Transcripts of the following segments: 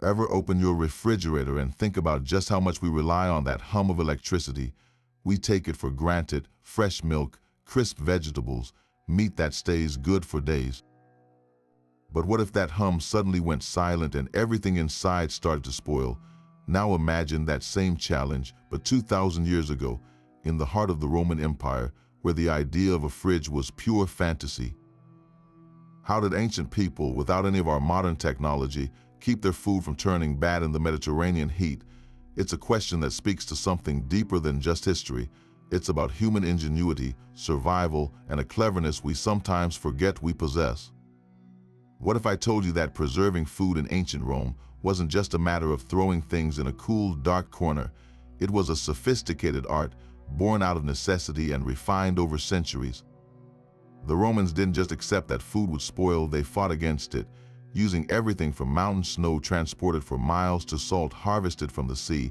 Ever open your refrigerator and think about just how much we rely on that hum of electricity? We take it for granted: fresh milk, crisp vegetables, meat that stays good for days. But what if that hum suddenly went silent and everything inside started to spoil? Now imagine that same challenge, but 2,000 years ago, in the heart of the Roman Empire, where the idea of a fridge was pure fantasy. How did ancient people, without any of our modern technology, keep their food from turning bad in the Mediterranean heat? It's a question that speaks to something deeper than just history. It's about human ingenuity, survival, and a cleverness we sometimes forget we possess. What if I told you that preserving food in ancient Rome wasn't just a matter of throwing things in a cool, dark corner? It was a sophisticated art, born out of necessity and refined over centuries. The Romans didn't just accept that food would spoil, they fought against it, using everything from mountain snow transported for miles to salt harvested from the sea.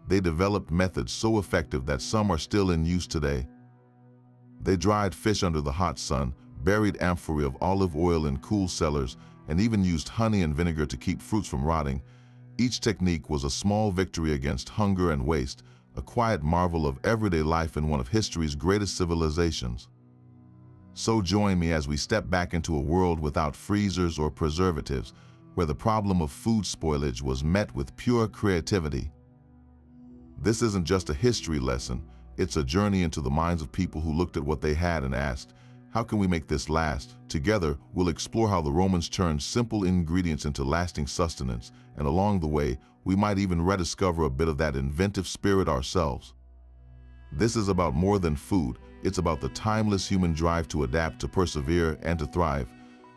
They developed methods so effective that some are still in use today. They dried fish under the hot sun, buried amphorae of olive oil in cool cellars, and even used honey and vinegar to keep fruits from rotting. Each technique was a small victory against hunger and waste, a quiet marvel of everyday life in one of history's greatest civilizations. So join me as we step back into a world without freezers or preservatives, where the problem of food spoilage was met with pure creativity. This isn't just a history lesson, it's a journey into the minds of people who looked at what they had and asked, how can we make this last? Together, we'll explore how the Romans turned simple ingredients into lasting sustenance, and along the way, we might even rediscover a bit of that inventive spirit ourselves. This is about more than food. It's about the timeless human drive to adapt, to persevere, and to thrive.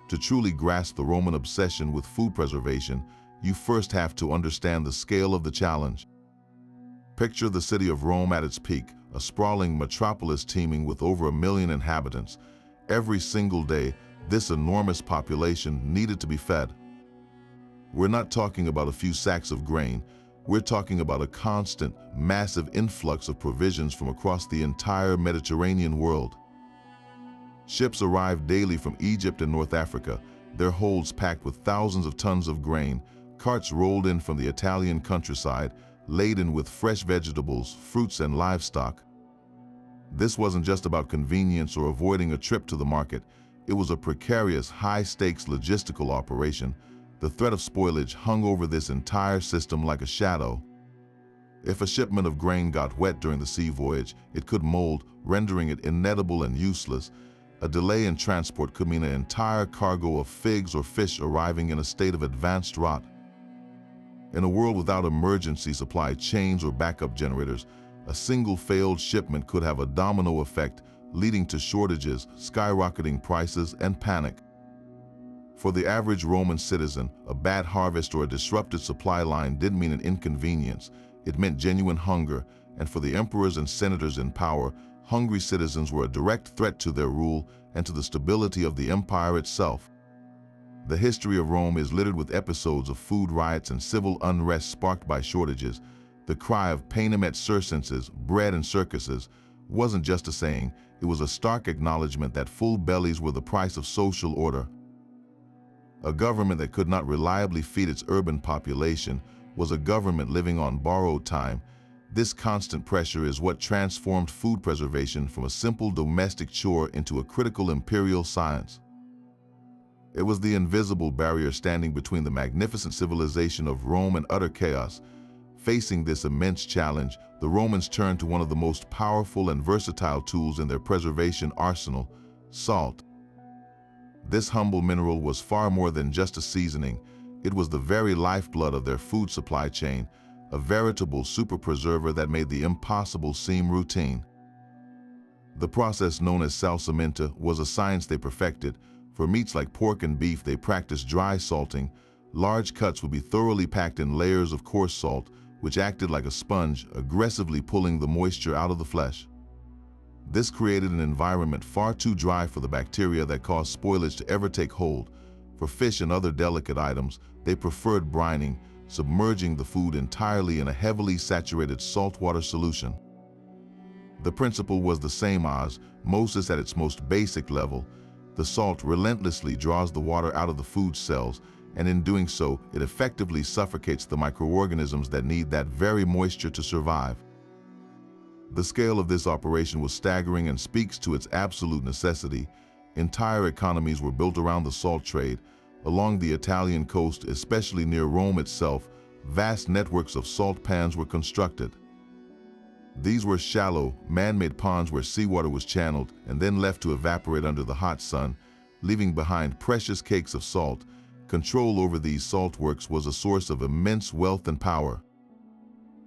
To truly grasp the Roman obsession with food preservation, you first have to understand the scale of the challenge. Picture the city of Rome at its peak, a sprawling metropolis teeming with over 1 million inhabitants. Every single day, this enormous population needed to be fed. We're not talking about a few sacks of grain. We're talking about a constant, massive influx of provisions from across the entire Mediterranean world. Ships arrived daily from Egypt and North Africa, their holds packed with thousands of tons of grain. Carts rolled in from the Italian countryside, laden with fresh vegetables, fruits, and livestock. This wasn't just about convenience or avoiding a trip to the market. It was a precarious, high-stakes logistical operation. The threat of spoilage hung over this entire system like a shadow. If a shipment of grain got wet during the sea voyage, it could mold, rendering it inedible and useless. A delay in transport could mean an entire cargo of figs or fish arriving in a state of advanced rot. In a world without emergency supply chains or backup generators, a single failed shipment could have a domino effect, leading to shortages, skyrocketing prices, and panic. For the average Roman citizen, a bad harvest or a disrupted supply line didn't mean an inconvenience. It meant genuine hunger, and for the emperors and senators in power, hungry citizens were a direct threat to their rule and to the stability of the empire itself. The history of Rome is littered with episodes of food riots and civil unrest sparked by shortages. The cry of panem et circenses, bread and circuses, wasn't just a saying, it was a stark acknowledgement that full bellies were the price of social order. A government that could not reliably feed its urban population was a government living on borrowed time. This constant pressure is what transformed food preservation from a simple domestic chore into a critical imperial science. It was the invisible barrier standing between the magnificent civilization of Rome and utter chaos. Facing this immense challenge, the Romans turned to one of the most powerful and versatile tools in their preservation arsenal: salt. This humble mineral was far more than just a seasoning. It was the very lifeblood of their food supply chain, a veritable super preserver that made the impossible seem routine. The process known as salsamenta was a science they perfected. For meats like pork and beef, they practiced dry salting. Large cuts would be thoroughly packed in layers of coarse salt, which acted like a sponge, aggressively pulling the moisture out of the flesh. This created an environment far too dry for the bacteria that caused spoilage to ever take hold. For fish and other delicate items, they preferred brining, submerging the food entirely in a heavily saturated saltwater solution. The principle was the same: osmosis at its most basic level. The salt relentlessly draws the water out of the food cells, and in doing so, it effectively suffocates the microorganisms that need that very moisture to survive. The scale of this operation was staggering and speaks to its absolute necessity. Entire economies were built around the salt trade. Along the Italian coast, especially near Rome itself, vast networks of salt pans were constructed. These were shallow, man-made ponds where seawater was channeled and then left to evaporate under the hot sun, leaving behind precious cakes of salt. Control over these salt works was a source of immense wealth and power.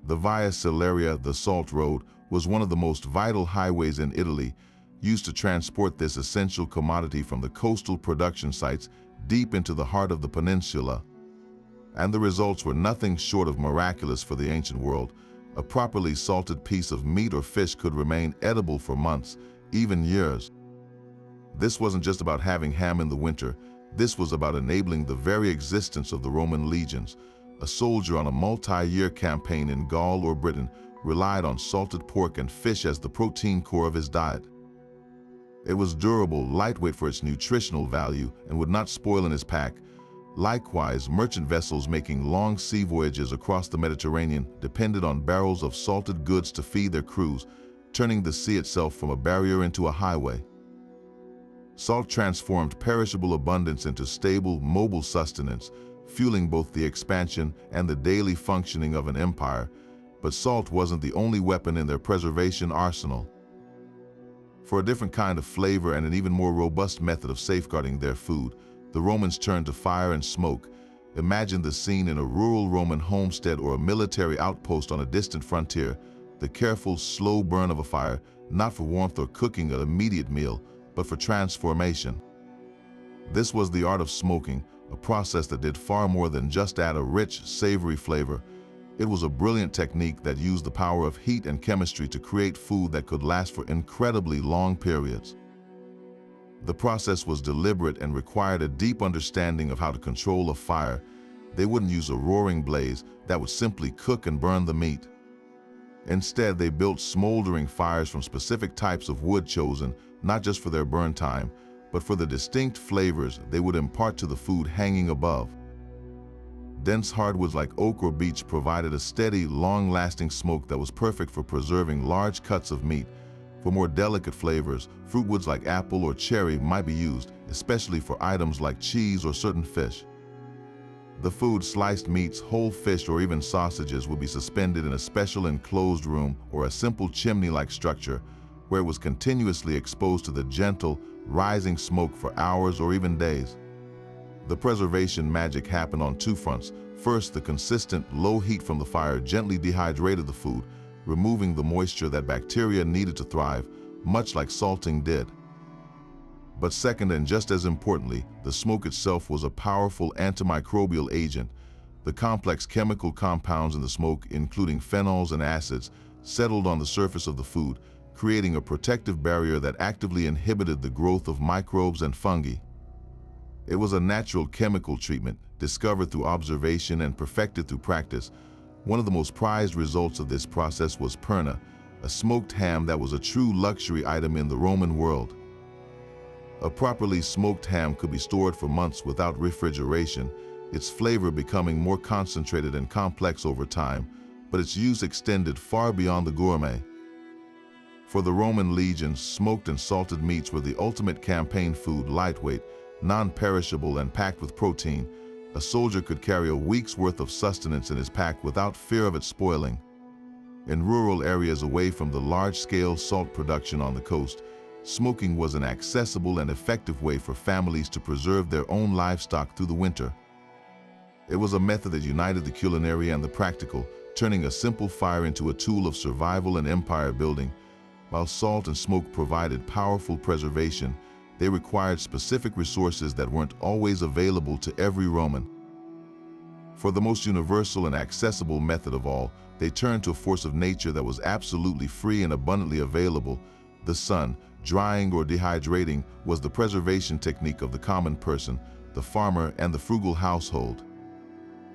The Via Salaria, the Salt Road, was one of the most vital highways in Italy, used to transport this essential commodity from the coastal production sites deep into the heart of the peninsula. And the results were nothing short of miraculous for the ancient world. A properly salted piece of meat or fish could remain edible for months, even years. This wasn't just about having ham in the winter. This was about enabling the very existence of the Roman legions. A soldier on a multi-year campaign in Gaul or Britain relied on salted pork and fish as the protein core of his diet. It was durable, lightweight for its nutritional value, and would not spoil in his pack. Likewise, merchant vessels making long sea voyages across the Mediterranean depended on barrels of salted goods to feed their crews, turning the sea itself from a barrier into a highway. Salt transformed perishable abundance into stable, mobile sustenance, fueling both the expansion and the daily functioning of an empire. But salt wasn't the only weapon in their preservation arsenal. For a different kind of flavor and an even more robust method of safeguarding their food, the Romans turned to fire and smoke. Imagine the scene in a rural Roman homestead or a military outpost on a distant frontier. The careful, slow burn of a fire, not for warmth or cooking an immediate meal, but for transformation. This was the art of smoking, a process that did far more than just add a rich, savory flavor. It was a brilliant technique that used the power of heat and chemistry to create food that could last for incredibly long periods. The process was deliberate and required a deep understanding of how to control a fire. They wouldn't use a roaring blaze that would simply cook and burn the meat. Instead, they built smoldering fires from specific types of wood chosen, not just for their burn time, but for the distinct flavors they would impart to the food hanging above. Dense hardwoods like oak or beech provided a steady, long-lasting smoke that was perfect for preserving large cuts of meat. For more delicate flavors, fruitwoods like apple or cherry might be used, especially for items like cheese or certain fish. The food, sliced meats, whole fish, or even sausages would be suspended in a special enclosed room or a simple chimney-like structure where it was continuously exposed to the gentle, rising smoke for hours or even days. The preservation magic happened on two fronts. First, the consistent, low heat from the fire gently dehydrated the food, removing the moisture that bacteria needed to thrive, much like salting did. But second, and just as importantly, the smoke itself was a powerful antimicrobial agent. The complex chemical compounds in the smoke, including phenols and acids, settled on the surface of the food, creating a protective barrier that actively inhibited the growth of microbes and fungi. It was a natural chemical treatment, discovered through observation and perfected through practice. One of the most prized results of this process was perna, a smoked ham that was a true luxury item in the Roman world. A properly smoked ham could be stored for months without refrigeration, its flavor becoming more concentrated and complex over time, but its use extended far beyond the gourmet. For the Roman legions, smoked and salted meats were the ultimate campaign food, lightweight, non-perishable, and packed with protein. A soldier could carry a week's worth of sustenance in his pack without fear of it spoiling. In rural areas away from the large-scale salt production on the coast, smoking was an accessible and effective way for families to preserve their own livestock through the winter. It was a method that united the culinary and the practical, turning a simple fire into a tool of survival and empire building. While salt and smoke provided powerful preservation, they required specific resources that weren't always available to every Roman. For the most universal and accessible method of all, they turned to a force of nature that was absolutely free and abundantly available. The sun, drying or dehydrating, was the preservation technique of the common person, the farmer, and the frugal household.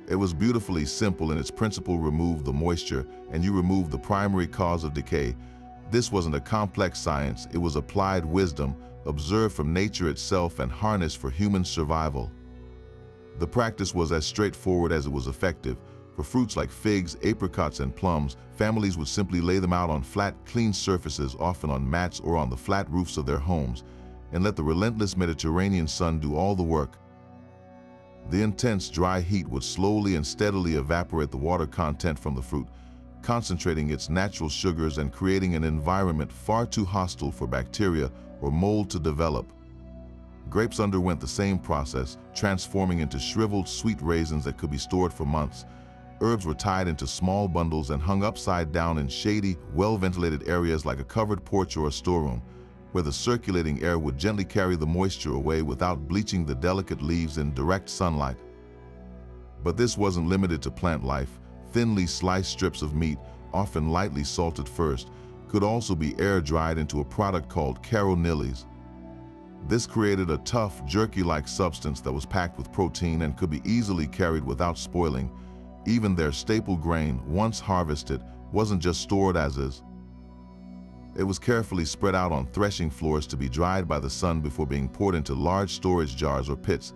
It was beautifully simple in its principle: remove the moisture and you remove the primary cause of decay. This wasn't a complex science, it was applied wisdom, observed from nature itself and harnessed for human survival. The practice was as straightforward as it was effective. For fruits like figs, apricots, and plums, families would simply lay them out on flat, clean surfaces, often on mats or on the flat roofs of their homes, and let the relentless Mediterranean sun do all the work. The intense dry heat would slowly and steadily evaporate the water content from the fruit, concentrating its natural sugars and creating an environment far too hostile for bacteria or mold to develop. Grapes underwent the same process, transforming into shriveled, sweet raisins that could be stored for months. Herbs were tied into small bundles and hung upside down in shady, well-ventilated areas like a covered porch or a storeroom, where the circulating air would gently carry the moisture away without bleaching the delicate leaves in direct sunlight. But this wasn't limited to plant life. Thinly sliced strips of meat, often lightly salted first, could also be air-dried into a product called caronilles. This created a tough, jerky-like substance that was packed with protein and could be easily carried without spoiling. Even their staple grain, once harvested, wasn't just stored as is. It was carefully spread out on threshing floors to be dried by the sun before being poured into large storage jars or pits.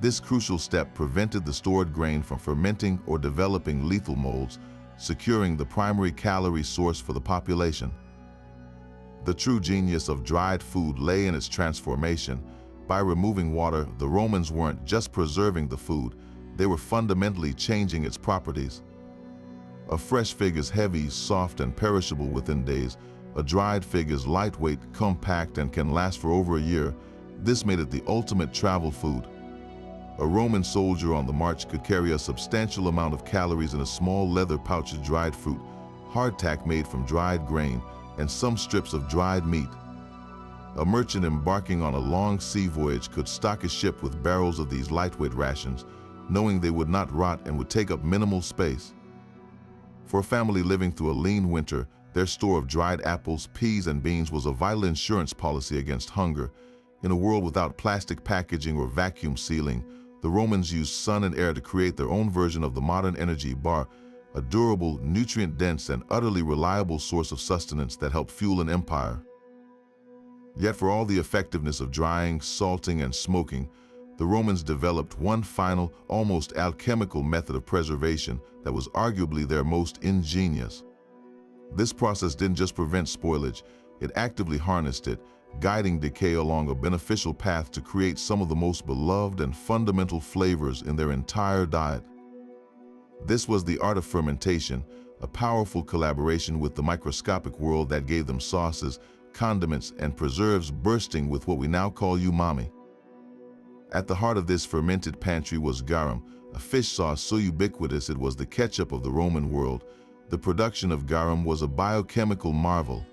This crucial step prevented the stored grain from fermenting or developing lethal molds, securing the primary calorie source for the population. The true genius of dried food lay in its transformation. By removing water, the Romans weren't just preserving the food, they were fundamentally changing its properties. A fresh fig is heavy, soft, and perishable within days. A dried fig is lightweight, compact, and can last for over a year. This made it the ultimate travel food. A Roman soldier on the march could carry a substantial amount of calories in a small leather pouch of dried fruit, hardtack made from dried grain, and some strips of dried meat. A merchant embarking on a long sea voyage could stock his ship with barrels of these lightweight rations, knowing they would not rot and would take up minimal space. For a family living through a lean winter, their store of dried apples, peas, and beans was a vital insurance policy against hunger. In a world without plastic packaging or vacuum sealing, the Romans used sun and air to create their own version of the modern energy bar, a durable, nutrient-dense, and utterly reliable source of sustenance that helped fuel an empire. Yet for all the effectiveness of drying, salting, and smoking, the Romans developed one final, almost alchemical method of preservation that was arguably their most ingenious. This process didn't just prevent spoilage, it actively harnessed it, guiding decay along a beneficial path to create some of the most beloved and fundamental flavors in their entire diet. This was the art of fermentation, a powerful collaboration with the microscopic world that gave them sauces, condiments, and preserves bursting with what we now call umami. At the heart of this fermented pantry was garum, a fish sauce so ubiquitous it was the ketchup of the Roman world. The production of garum was a biochemical marvel.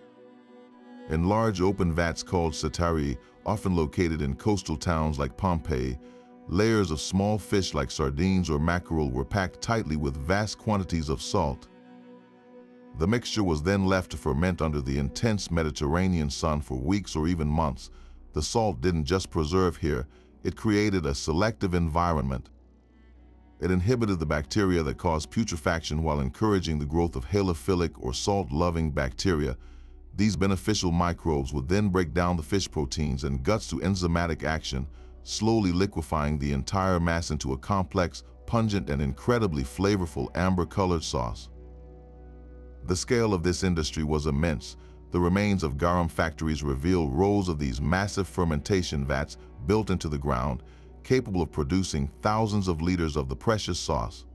In large open vats called satari, often located in coastal towns like Pompeii, layers of small fish like sardines or mackerel were packed tightly with vast quantities of salt. The mixture was then left to ferment under the intense Mediterranean sun for weeks or even months. The salt didn't just preserve here, it created a selective environment. It inhibited the bacteria that caused putrefaction while encouraging the growth of halophilic or salt-loving bacteria. These beneficial microbes would then break down the fish proteins and guts through enzymatic action, slowly liquefying the entire mass into a complex, pungent, and incredibly flavorful amber-colored sauce. The scale of this industry was immense. The remains of garum factories reveal rows of these massive fermentation vats built into the ground, capable of producing thousands of liters of the precious sauce.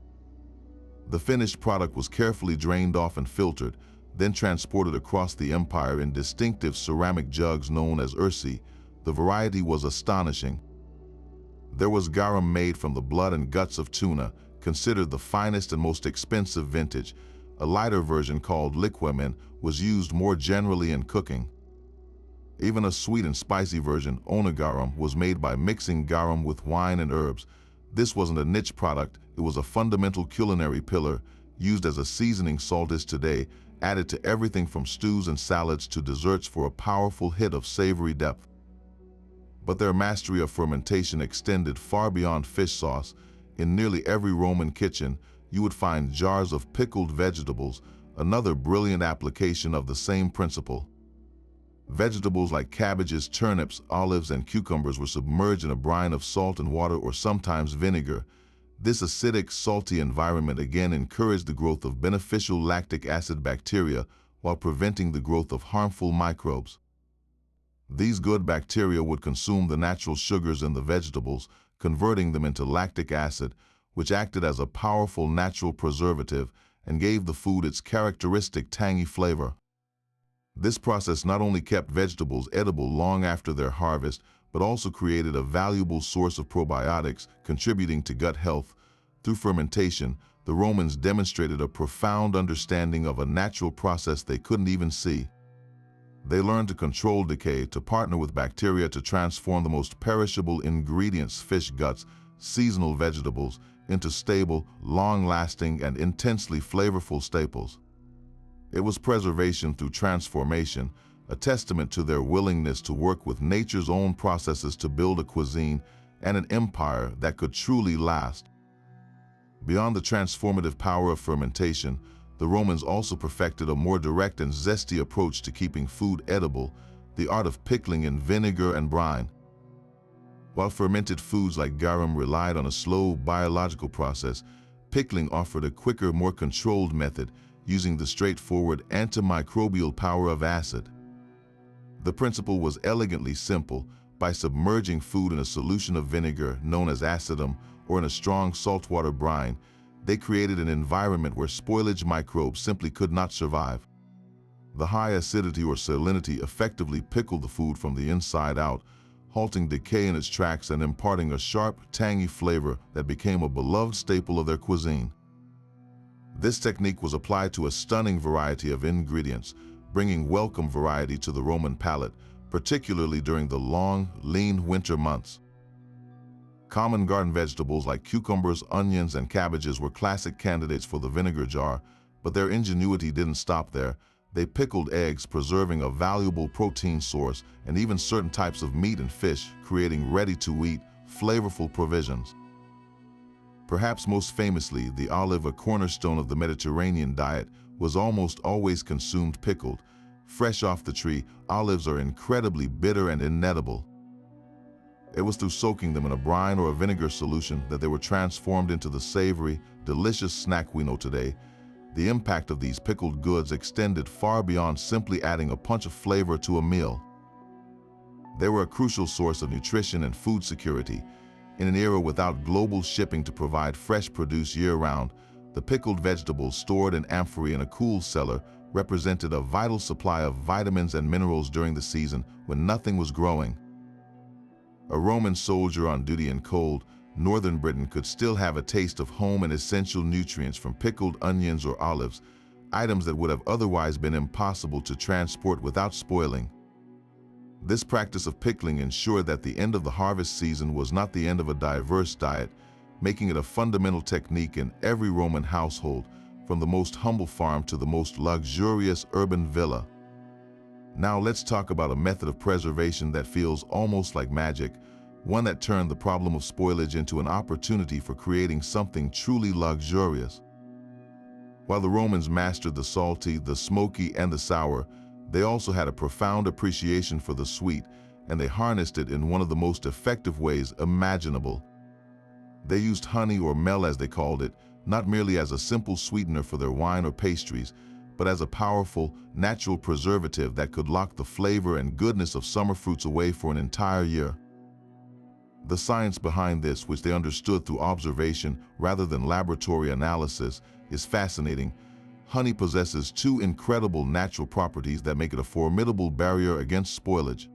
The finished product was carefully drained off and filtered, then transported across the empire in distinctive ceramic jugs known as ursi. The variety was astonishing. There was garum made from the blood and guts of tuna, considered the finest and most expensive vintage. A lighter version called liquamen was used more generally in cooking. Even a sweet and spicy version, onogarum, was made by mixing garum with wine and herbs. This wasn't a niche product, it was a fundamental culinary pillar, used as a seasoning salt is today, added to everything from stews and salads to desserts for a powerful hit of savory depth. But their mastery of fermentation extended far beyond fish sauce. In nearly every Roman kitchen, you would find jars of pickled vegetables, another brilliant application of the same principle. Vegetables like cabbages, turnips, olives, and cucumbers were submerged in a brine of salt and water or sometimes vinegar. This acidic, salty environment again encouraged the growth of beneficial lactic acid bacteria while preventing the growth of harmful microbes. These good bacteria would consume the natural sugars in the vegetables, converting them into lactic acid, which acted as a powerful natural preservative and gave the food its characteristic tangy flavor. This process not only kept vegetables edible long after their harvest, but also created a valuable source of probiotics, contributing to gut health. Through fermentation, the Romans demonstrated a profound understanding of a natural process they couldn't even see. They learned to control decay, to partner with bacteria to transform the most perishable ingredients, fish guts, seasonal vegetables, into stable, long-lasting, and intensely flavorful staples. It was preservation through transformation, a testament to their willingness to work with nature's own processes to build a cuisine and an empire that could truly last. Beyond the transformative power of fermentation, the Romans also perfected a more direct and zesty approach to keeping food edible, the art of pickling in vinegar and brine. While fermented foods like garum relied on a slow biological process, pickling offered a quicker, more controlled method, using the straightforward antimicrobial power of acid. The principle was elegantly simple. By submerging food in a solution of vinegar, known as acidum, or in a strong saltwater brine, they created an environment where spoilage microbes simply could not survive. The high acidity or salinity effectively pickled the food from the inside out, halting decay in its tracks and imparting a sharp, tangy flavor that became a beloved staple of their cuisine. This technique was applied to a stunning variety of ingredients, bringing welcome variety to the Roman palate, particularly during the long, lean winter months. Common garden vegetables like cucumbers, onions, and cabbages were classic candidates for the vinegar jar, but their ingenuity didn't stop there. They pickled eggs, preserving a valuable protein source, and even certain types of meat and fish, creating ready-to-eat, flavorful provisions. Perhaps most famously, the olive, a cornerstone of the Mediterranean diet, was almost always consumed pickled. Fresh off the tree, olives are incredibly bitter and inedible. It was through soaking them in a brine or a vinegar solution that they were transformed into the savory, delicious snack we know today. The impact of these pickled goods extended far beyond simply adding a punch of flavor to a meal. They were a crucial source of nutrition and food security. In an era without global shipping to provide fresh produce year-round, the pickled vegetables stored in amphorae in a cool cellar represented a vital supply of vitamins and minerals during the season when nothing was growing. A Roman soldier on duty in cold, northern Britain could still have a taste of home and essential nutrients from pickled onions or olives, items that would have otherwise been impossible to transport without spoiling. This practice of pickling ensured that the end of the harvest season was not the end of a diverse diet, making it a fundamental technique in every Roman household, from the most humble farm to the most luxurious urban villa. Now let's talk about a method of preservation that feels almost like magic, one that turned the problem of spoilage into an opportunity for creating something truly luxurious. While the Romans mastered the salty, the smoky, and the sour, they also had a profound appreciation for the sweet, and they harnessed it in one of the most effective ways imaginable. They used honey, or mel as they called it, not merely as a simple sweetener for their wine or pastries, but as a powerful, natural preservative that could lock the flavor and goodness of summer fruits away for an entire year. The science behind this, which they understood through observation rather than laboratory analysis, is fascinating. Honey possesses two incredible natural properties that make it a formidable barrier against spoilage.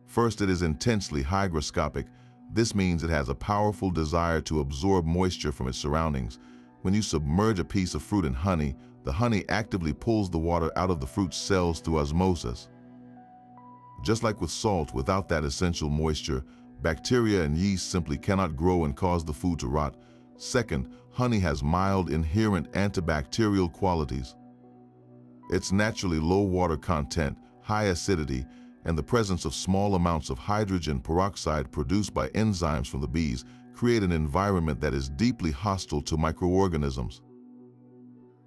First, it is intensely hygroscopic. This means it has a powerful desire to absorb moisture from its surroundings. When you submerge a piece of fruit in honey, the honey actively pulls the water out of the fruit's cells through osmosis. Just like with salt, without that essential moisture, bacteria and yeast simply cannot grow and cause the food to rot. Second, honey has mild, inherent antibacterial qualities. Its naturally low water content, high acidity, and the presence of small amounts of hydrogen peroxide produced by enzymes from the bees create an environment that is deeply hostile to microorganisms.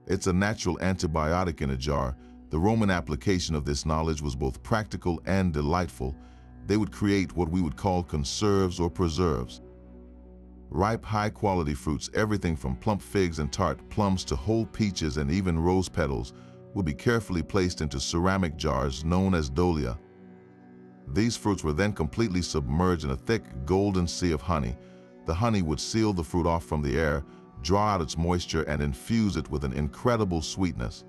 It's a natural antibiotic in a jar. The Roman application of this knowledge was both practical and delightful. They would create what we would call conserves or preserves. Ripe, high-quality fruits, everything from plump figs and tart plums to whole peaches and even rose petals, would be carefully placed into ceramic jars known as dolia. These fruits were then completely submerged in a thick, golden sea of honey. The honey would seal the fruit off from the air, draw out its moisture, and infuse it with an incredible sweetness.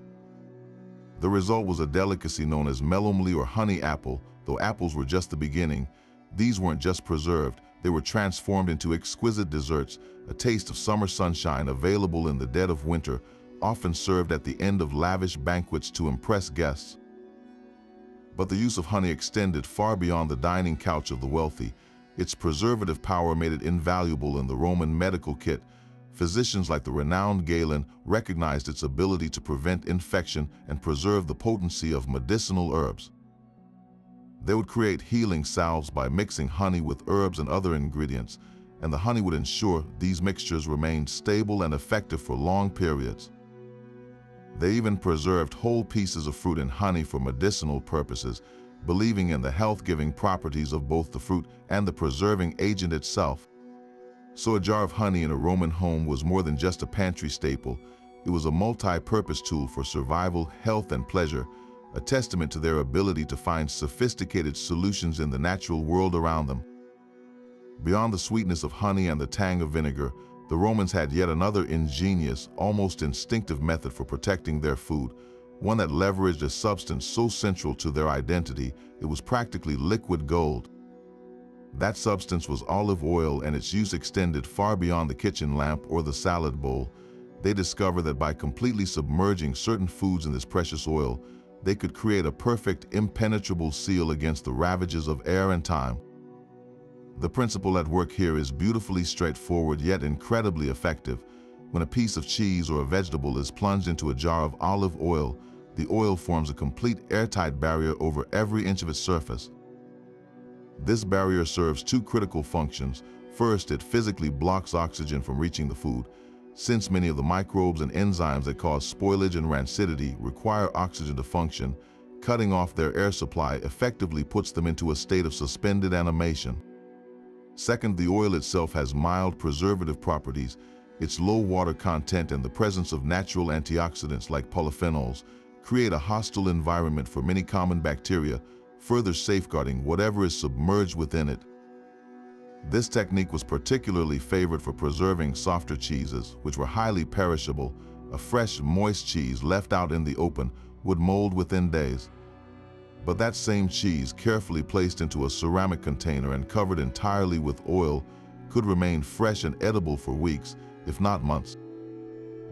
The result was a delicacy known as melomeli or honey apple. Though apples were just the beginning, these weren't just preserved, they were transformed into exquisite desserts, a taste of summer sunshine available in the dead of winter, often served at the end of lavish banquets to impress guests. But the use of honey extended far beyond the dining couch of the wealthy. Its preservative power made it invaluable in the Roman medical kit. Physicians like the renowned Galen recognized its ability to prevent infection and preserve the potency of medicinal herbs. They would create healing salves by mixing honey with herbs and other ingredients, and the honey would ensure these mixtures remained stable and effective for long periods. They even preserved whole pieces of fruit in honey for medicinal purposes, believing in the health-giving properties of both the fruit and the preserving agent itself. So a jar of honey in a Roman home was more than just a pantry staple. It was a multi-purpose tool for survival, health, and pleasure, a testament to their ability to find sophisticated solutions in the natural world around them. Beyond the sweetness of honey and the tang of vinegar, the Romans had yet another ingenious, almost instinctive method for protecting their food, one that leveraged a substance so central to their identity, it was practically liquid gold. That substance was olive oil, and its use extended far beyond the kitchen lamp or the salad bowl. They discovered that by completely submerging certain foods in this precious oil, they could create a perfect, impenetrable seal against the ravages of air and time. The principle at work here is beautifully straightforward yet incredibly effective. When a piece of cheese or a vegetable is plunged into a jar of olive oil, the oil forms a complete airtight barrier over every inch of its surface. This barrier serves two critical functions. First, it physically blocks oxygen from reaching the food, since many of the microbes and enzymes that cause spoilage and rancidity require oxygen to function. Cutting off their air supply effectively puts them into a state of suspended animation. Second, the oil itself has mild preservative properties. Its low water content and the presence of natural antioxidants like polyphenols create a hostile environment for many common bacteria, further safeguarding whatever is submerged within it. This technique was particularly favored for preserving softer cheeses, which were highly perishable. A fresh, moist cheese left out in the open would mold within days. But that same cheese, carefully placed into a ceramic container and covered entirely with oil, could remain fresh and edible for weeks, if not months.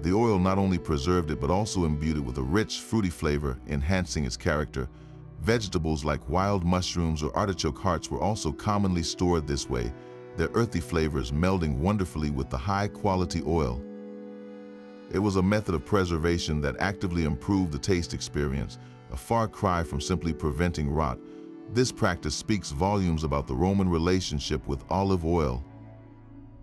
The oil not only preserved it but also imbued it with a rich, fruity flavor, enhancing its character. Vegetables like wild mushrooms or artichoke hearts were also commonly stored this way, their earthy flavors melding wonderfully with the high-quality oil. It was a method of preservation that actively improved the taste experience, a far cry from simply preventing rot. This practice speaks volumes about the Roman relationship with olive oil.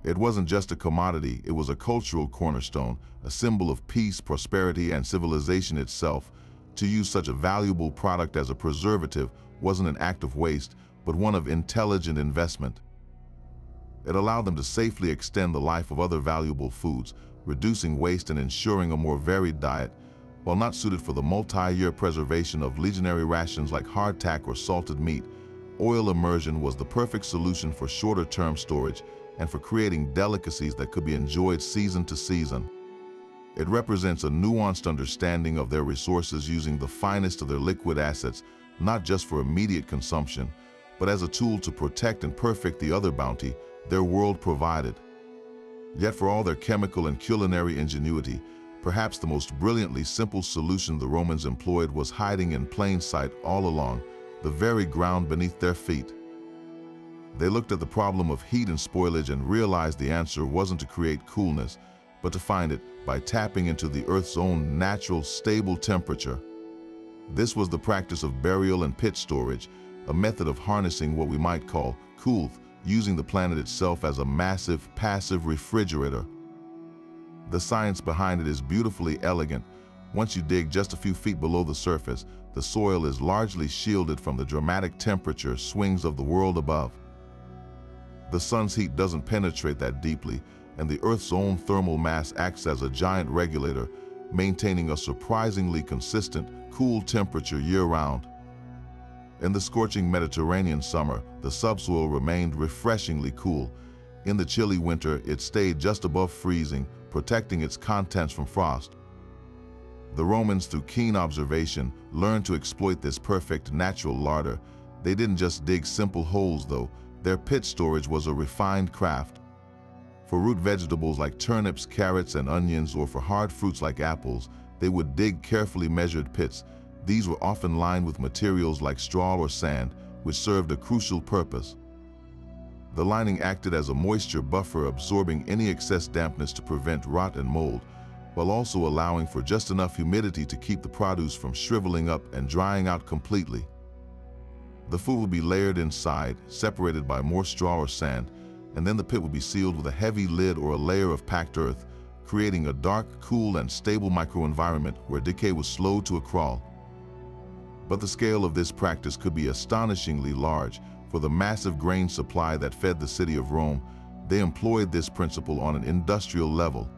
It wasn't just a commodity, it was a cultural cornerstone, a symbol of peace, prosperity, and civilization itself. To use such a valuable product as a preservative wasn't an act of waste, but one of intelligent investment. It allowed them to safely extend the life of other valuable foods, reducing waste and ensuring a more varied diet. While not suited for the multi-year preservation of legionary rations like hardtack or salted meat, oil immersion was the perfect solution for shorter-term storage and for creating delicacies that could be enjoyed season to season. It represents a nuanced understanding of their resources, using the finest of their liquid assets, not just for immediate consumption, but as a tool to protect and perfect the other bounty their world provided. Yet for all their chemical and culinary ingenuity, perhaps the most brilliantly simple solution the Romans employed was hiding in plain sight all along, the very ground beneath their feet. They looked at the problem of heat and spoilage and realized the answer wasn't to create coolness, but to find it by tapping into the Earth's own natural, stable temperature. This was the practice of burial and pit storage, a method of harnessing what we might call coolth, using the planet itself as a massive, passive refrigerator. The science behind it is beautifully elegant. Once you dig just a few feet below the surface, the soil is largely shielded from the dramatic temperature swings of the world above. The sun's heat doesn't penetrate that deeply, and the Earth's own thermal mass acts as a giant regulator, maintaining a surprisingly consistent, cool temperature year-round. In the scorching Mediterranean summer, the subsoil remained refreshingly cool. In the chilly winter, it stayed just above freezing, protecting its contents from frost. The Romans, through keen observation, learned to exploit this perfect natural larder. They didn't just dig simple holes, though. Their pit storage was a refined craft. For root vegetables like turnips, carrots, and onions, or for hard fruits like apples, they would dig carefully measured pits. These were often lined with materials like straw or sand, which served a crucial purpose. The lining acted as a moisture buffer, absorbing any excess dampness to prevent rot and mold, while also allowing for just enough humidity to keep the produce from shriveling up and drying out completely. The food would be layered inside, separated by more straw or sand, and then the pit would be sealed with a heavy lid or a layer of packed earth, creating a dark, cool, and stable microenvironment where decay was slow to a crawl. But the scale of this practice could be astonishingly large. For the massive grain supply that fed the city of Rome, they employed this principle on an industrial level.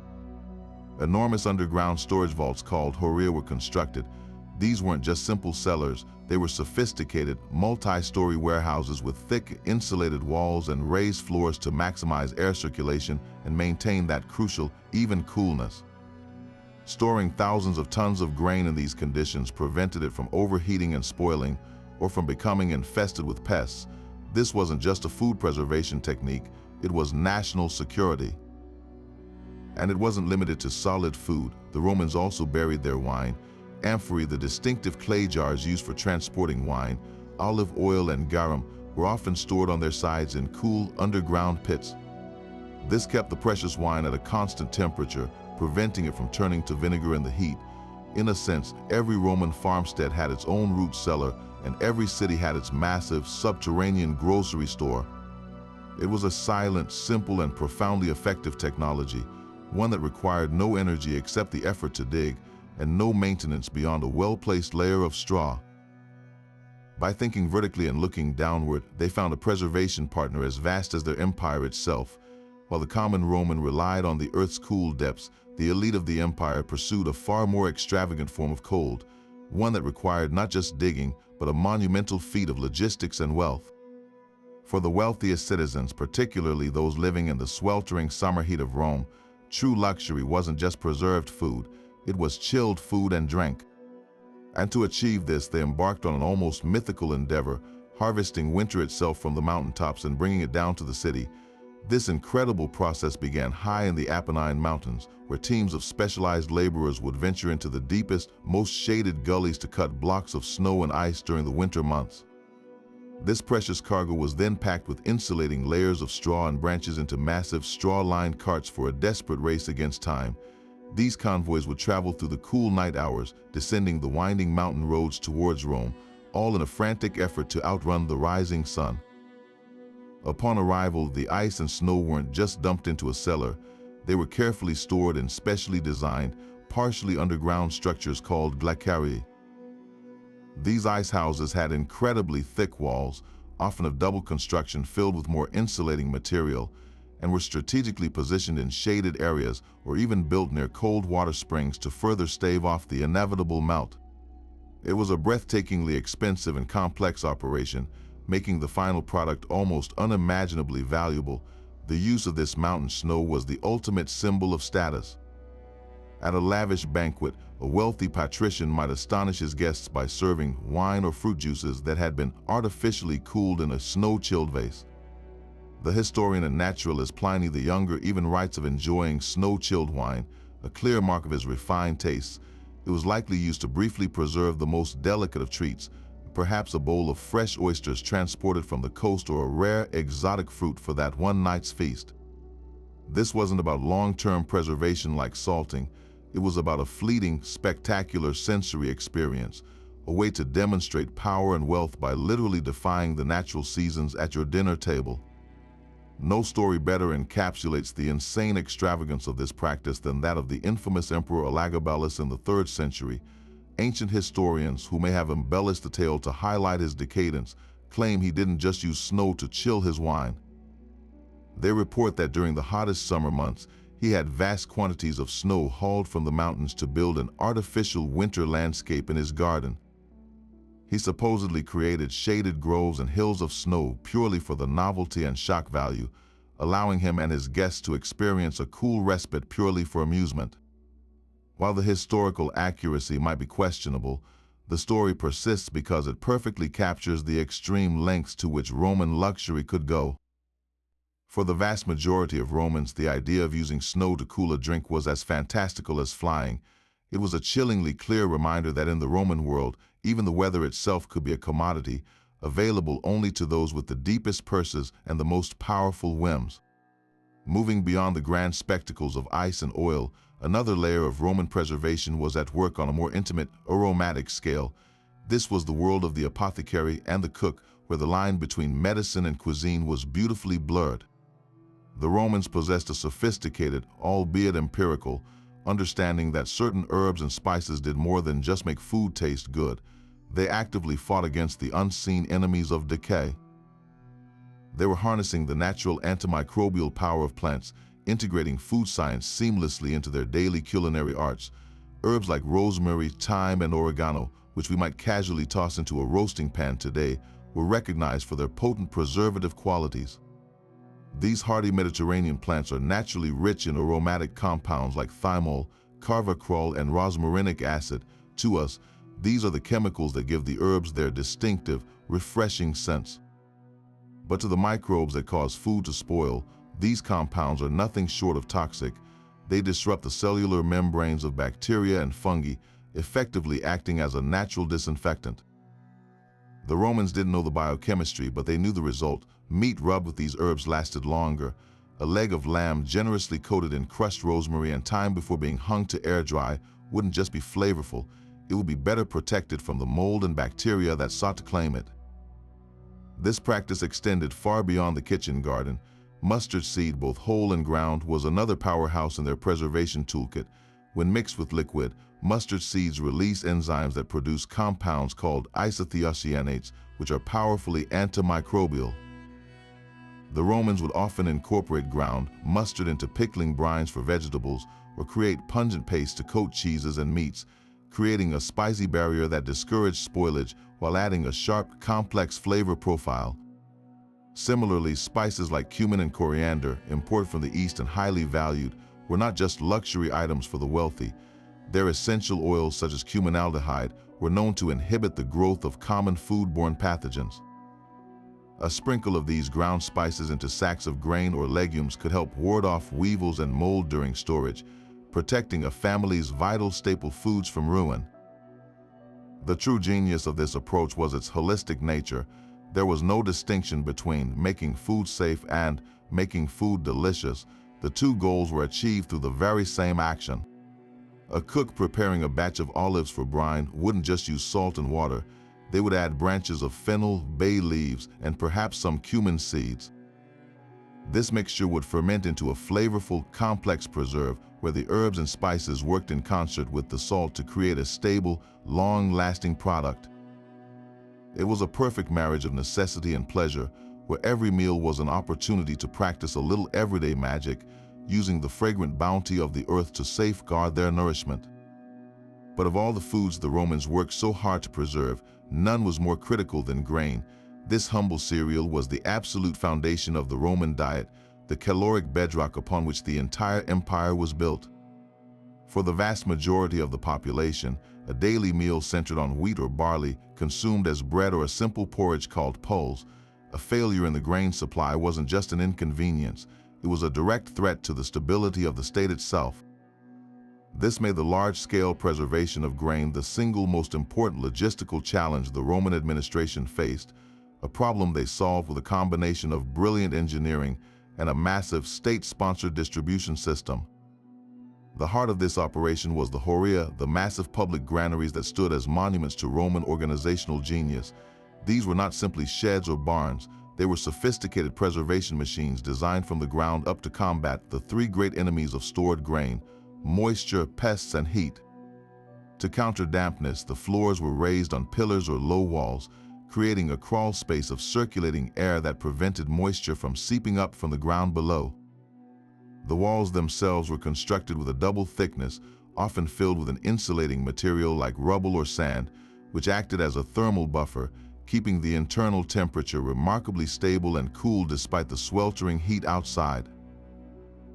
Enormous underground storage vaults called horia were constructed. These weren't just simple cellars, they were sophisticated, multi-story warehouses with thick, insulated walls and raised floors to maximize air circulation and maintain that crucial, even coolness. Storing thousands of tons of grain in these conditions prevented it from overheating and spoiling, or from becoming infested with pests. This wasn't just a food preservation technique, it was national security. And it wasn't limited to solid food. The Romans also buried their wine. Amphorae, the distinctive clay jars used for transporting wine, olive oil, and garum were often stored on their sides in cool, underground pits. This kept the precious wine at a constant temperature, preventing it from turning to vinegar in the heat. In a sense, every Roman farmstead had its own root cellar, and every city had its massive, subterranean grocery store. It was a silent, simple, and profoundly effective technology, one that required no energy except the effort to dig, and no maintenance beyond a well-placed layer of straw. By thinking vertically and looking downward, they found a preservation partner as vast as their empire itself. While the common Roman relied on the earth's cool depths, the elite of the empire pursued a far more extravagant form of cold, one that required not just digging, but a monumental feat of logistics and wealth. For the wealthiest citizens, particularly those living in the sweltering summer heat of Rome, true luxury wasn't just preserved food, it was chilled food and drink. And to achieve this, they embarked on an almost mythical endeavor, harvesting winter itself from the mountaintops and bringing it down to the city. This incredible process began high in the Apennine Mountains, where teams of specialized laborers would venture into the deepest, most shaded gullies to cut blocks of snow and ice during the winter months. This precious cargo was then packed with insulating layers of straw and branches into massive straw-lined carts for a desperate race against time. These convoys would travel through the cool night hours, descending the winding mountain roads towards Rome, all in a frantic effort to outrun the rising sun. Upon arrival, the ice and snow weren't just dumped into a cellar. They were carefully stored in specially designed, partially underground structures called glaciarii. These ice houses had incredibly thick walls, often of double construction filled with more insulating material, and were strategically positioned in shaded areas or even built near cold water springs to further stave off the inevitable melt. It was a breathtakingly expensive and complex operation, making the final product almost unimaginably valuable. The use of this mountain snow was the ultimate symbol of status. At a lavish banquet, a wealthy patrician might astonish his guests by serving wine or fruit juices that had been artificially cooled in a snow-chilled vase. The historian and naturalist Pliny the Younger even writes of enjoying snow-chilled wine, a clear mark of his refined tastes. It was likely used to briefly preserve the most delicate of treats, perhaps a bowl of fresh oysters transported from the coast or a rare, exotic fruit for that one night's feast. This wasn't about long-term preservation like salting. It was about a fleeting, spectacular sensory experience, a way to demonstrate power and wealth by literally defying the natural seasons at your dinner table. No story better encapsulates the insane extravagance of this practice than that of the infamous Emperor Elagabalus in the 3rd century. Ancient historians, who may have embellished the tale to highlight his decadence, claim he didn't just use snow to chill his wine. They report that during the hottest summer months, he had vast quantities of snow hauled from the mountains to build an artificial winter landscape in his garden. He supposedly created shaded groves and hills of snow purely for the novelty and shock value, allowing him and his guests to experience a cool respite purely for amusement. While the historical accuracy might be questionable, the story persists because it perfectly captures the extreme lengths to which Roman luxury could go. For the vast majority of Romans, the idea of using snow to cool a drink was as fantastical as flying. It was a chillingly clear reminder that in the Roman world, even the weather itself could be a commodity, available only to those with the deepest purses and the most powerful whims. Moving beyond the grand spectacles of ice and oil, another layer of Roman preservation was at work on a more intimate, aromatic scale. This was the world of the apothecary and the cook, where the line between medicine and cuisine was beautifully blurred. The Romans possessed a sophisticated, albeit empirical, understanding that certain herbs and spices did more than just make food taste good. They actively fought against the unseen enemies of decay. They were harnessing the natural antimicrobial power of plants, integrating food science seamlessly into their daily culinary arts. Herbs like rosemary, thyme, and oregano, which we might casually toss into a roasting pan today, were recognized for their potent preservative qualities. These hardy Mediterranean plants are naturally rich in aromatic compounds like thymol, carvacrol, and rosmarinic acid. To us, these are the chemicals that give the herbs their distinctive, refreshing scents. But to the microbes that cause food to spoil, these compounds are nothing short of toxic. They disrupt the cellular membranes of bacteria and fungi, effectively acting as a natural disinfectant. The Romans didn't know the biochemistry, but they knew the result. Meat rubbed with these herbs lasted longer. A leg of lamb generously coated in crushed rosemary and thyme before being hung to air dry wouldn't just be flavorful, it would be better protected from the mold and bacteria that sought to claim it. This practice extended far beyond the kitchen garden. Mustard seed, both whole and ground, was another powerhouse in their preservation toolkit. When mixed with liquid, mustard seeds release enzymes that produce compounds called isothiocyanates, which are powerfully antimicrobial. The Romans would often incorporate ground mustard into pickling brines for vegetables or create pungent paste to coat cheeses and meats, creating a spicy barrier that discouraged spoilage while adding a sharp, complex flavor profile. Similarly, spices like cumin and coriander, imported from the East and highly valued, were not just luxury items for the wealthy. Their essential oils, such as cuminaldehyde, were known to inhibit the growth of common foodborne pathogens. A sprinkle of these ground spices into sacks of grain or legumes could help ward off weevils and mold during storage, protecting a family's vital staple foods from ruin. The true genius of this approach was its holistic nature. There was no distinction between making food safe and making food delicious. The two goals were achieved through the very same action. A cook preparing a batch of olives for brine wouldn't just use salt and water. They would add branches of fennel, bay leaves, and perhaps some cumin seeds. This mixture would ferment into a flavorful, complex preserve where the herbs and spices worked in concert with the salt to create a stable, long-lasting product. It was a perfect marriage of necessity and pleasure, where every meal was an opportunity to practice a little everyday magic, using the fragrant bounty of the earth to safeguard their nourishment. But of all the foods the Romans worked so hard to preserve, none was more critical than grain. This humble cereal was the absolute foundation of the Roman diet, the caloric bedrock upon which the entire empire was built. For the vast majority of the population, a daily meal centered on wheat or barley, consumed as bread or a simple porridge called pulse. A failure in the grain supply wasn't just an inconvenience, it was a direct threat to the stability of the state itself. This made the large-scale preservation of grain the single most important logistical challenge the Roman administration faced, a problem they solved with a combination of brilliant engineering and a massive state-sponsored distribution system. The heart of this operation was the Horia, the massive public granaries that stood as monuments to Roman organizational genius. These were not simply sheds or barns, They were sophisticated preservation machines designed from the ground up to combat the three great enemies of stored grain: moisture, pests, and heat. To counter dampness, the floors were raised on pillars or low walls, creating a crawl space of circulating air that prevented moisture from seeping up from the ground below. The walls themselves were constructed with a double thickness, often filled with an insulating material like rubble or sand, which acted as a thermal buffer, keeping the internal temperature remarkably stable and cool despite the sweltering heat outside.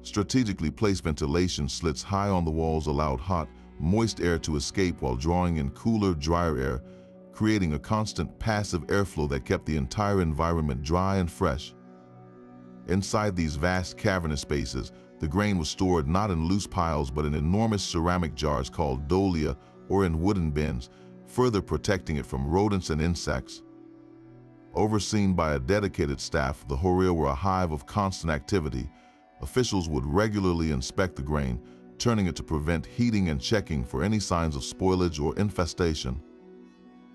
Strategically placed ventilation slits high on the walls allowed hot, moist air to escape while drawing in cooler, drier air, creating a constant passive airflow that kept the entire environment dry and fresh. Inside these vast cavernous spaces, the grain was stored not in loose piles but in enormous ceramic jars called dolia, or in wooden bins, further protecting it from rodents and insects. Overseen by a dedicated staff, the horea were a hive of constant activity. Officials would regularly inspect the grain, turning it to prevent heating and checking for any signs of spoilage or infestation.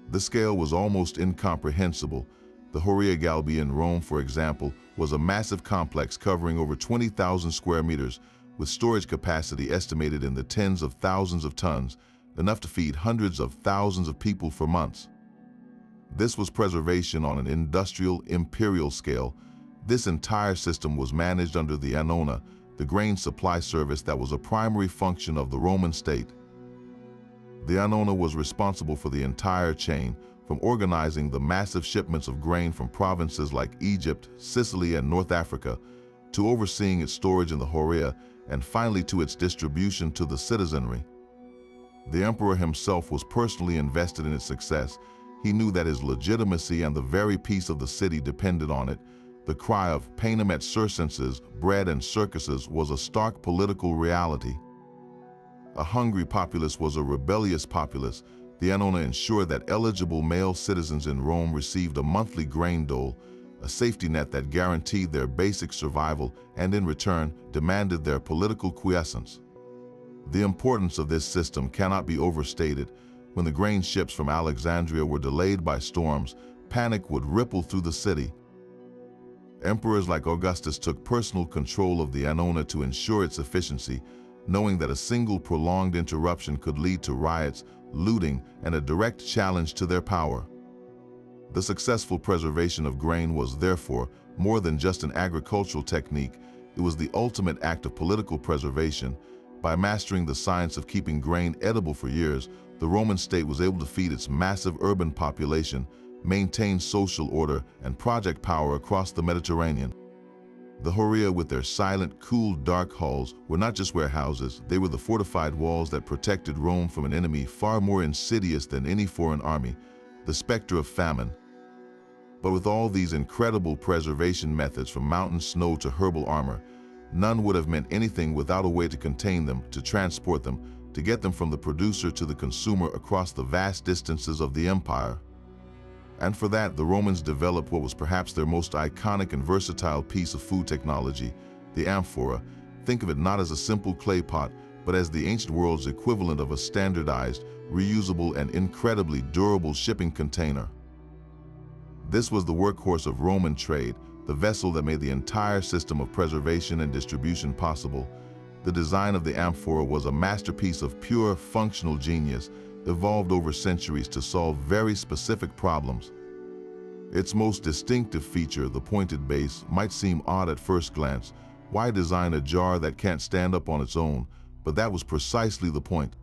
The scale was almost incomprehensible. The Horea Galbi in Rome, for example, was a massive complex covering over 20,000 square meters, with storage capacity estimated in the tens of thousands of tons, enough to feed hundreds of thousands of people for months. This was preservation on an industrial, imperial scale. This entire system was managed under the annona, the grain supply service that was a primary function of the Roman state. The annona was responsible for the entire chain, from organizing the massive shipments of grain from provinces like Egypt, Sicily, and North Africa, to overseeing its storage in the horea, and finally to its distribution to the citizenry. The emperor himself was personally invested in its success. He knew that his legitimacy and the very peace of the city depended on it. The cry of "panem et circenses," bread and circuses, was a stark political reality. A hungry populace was a rebellious populace. The annona ensured that eligible male citizens in Rome received a monthly grain dole, a safety net that guaranteed their basic survival and in return demanded their political quiescence. The importance of this system cannot be overstated. When the grain ships from Alexandria were delayed by storms, panic would ripple through the city. Emperors like Augustus took personal control of the annona to ensure its efficiency, knowing that a single prolonged interruption could lead to riots, looting, and a direct challenge to their power. The successful preservation of grain was, therefore, more than just an agricultural technique. It was the ultimate act of political preservation. By mastering the science of keeping grain edible for years, the Roman state was able to feed its massive urban population, maintain social order, and project power across the Mediterranean. The horea, with their silent, cool, dark halls, were not just warehouses. They were the fortified walls that protected Rome from an enemy far more insidious than any foreign army, the specter of famine. But with all these incredible preservation methods, from mountain snow to herbal armor, none would have meant anything without a way to contain them, to transport them, to get them from the producer to the consumer across the vast distances of the empire. And for that, the Romans developed what was perhaps their most iconic and versatile piece of food technology, the amphora. Think of it not as a simple clay pot, but as the ancient world's equivalent of a standardized, reusable, and incredibly durable shipping container. This was the workhorse of Roman trade, the vessel that made the entire system of preservation and distribution possible. The design of the amphora was a masterpiece of pure, functional genius, evolved over centuries to solve very specific problems. Its most distinctive feature, the pointed base, might seem odd at first glance. Why design a jar that can't stand up on its own? But that was precisely the point.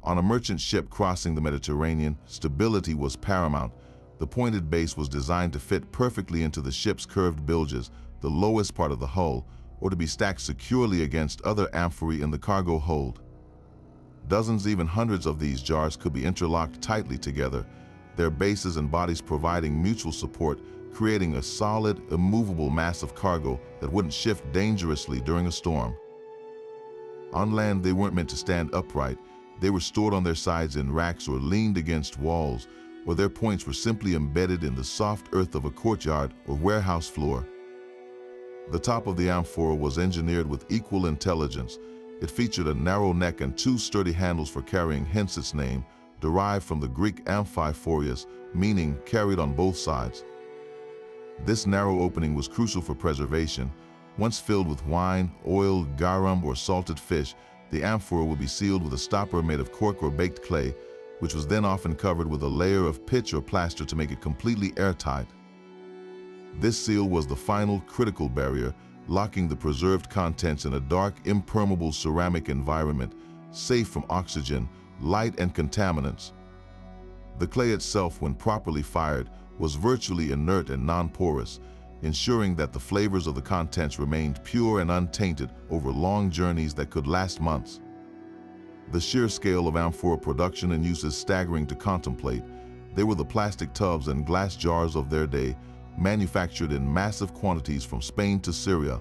On a merchant ship crossing the Mediterranean, stability was paramount. The pointed base was designed to fit perfectly into the ship's curved bilges, the lowest part of the hull, or to be stacked securely against other amphorae in the cargo hold. Dozens, even hundreds of these jars could be interlocked tightly together, their bases and bodies providing mutual support, creating a solid, immovable mass of cargo that wouldn't shift dangerously during a storm. On land, they weren't meant to stand upright. They were stored on their sides in racks or leaned against walls, or their points were simply embedded in the soft earth of a courtyard or warehouse floor. The top of the amphora was engineered with equal intelligence. It featured a narrow neck and two sturdy handles for carrying, hence its name, derived from the Greek amphiphorius, meaning carried on both sides. This narrow opening was crucial for preservation. Once filled with wine, oil, garum, or salted fish, the amphora would be sealed with a stopper made of cork or baked clay, which was then often covered with a layer of pitch or plaster to make it completely airtight. This seal was the final critical barrier, locking the preserved contents in a dark, impermeable ceramic environment, safe from oxygen, light, and contaminants. The clay itself, when properly fired, was virtually inert and non-porous, ensuring that the flavors of the contents remained pure and untainted over long journeys that could last months. The sheer scale of amphora production and use is staggering to contemplate. They were the plastic tubs and glass jars of their day, manufactured in massive quantities from Spain to Syria.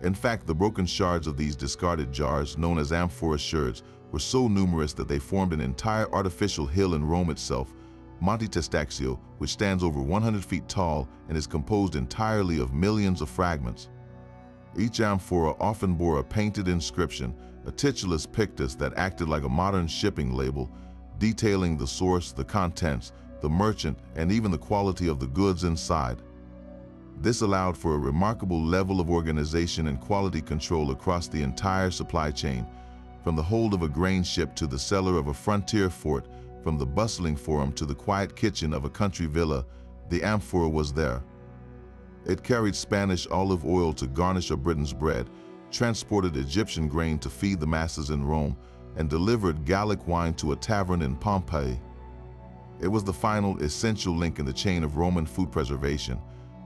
In fact, the broken shards of these discarded jars, known as amphora sherds, were so numerous that they formed an entire artificial hill in Rome itself, Monte Testaccio, which stands over 100 feet tall and is composed entirely of millions of fragments. Each amphora often bore a painted inscription, a titulus pictus that acted like a modern shipping label, detailing the source, the contents, the merchant, and even the quality of the goods inside. This allowed for a remarkable level of organization and quality control across the entire supply chain, from the hold of a grain ship to the cellar of a frontier fort, from the bustling forum to the quiet kitchen of a country villa. The amphora was there. It carried Spanish olive oil to garnish a Briton's bread, transported Egyptian grain to feed the masses in Rome, and delivered Gallic wine to a tavern in Pompeii. It was the final essential link in the chain of Roman food preservation,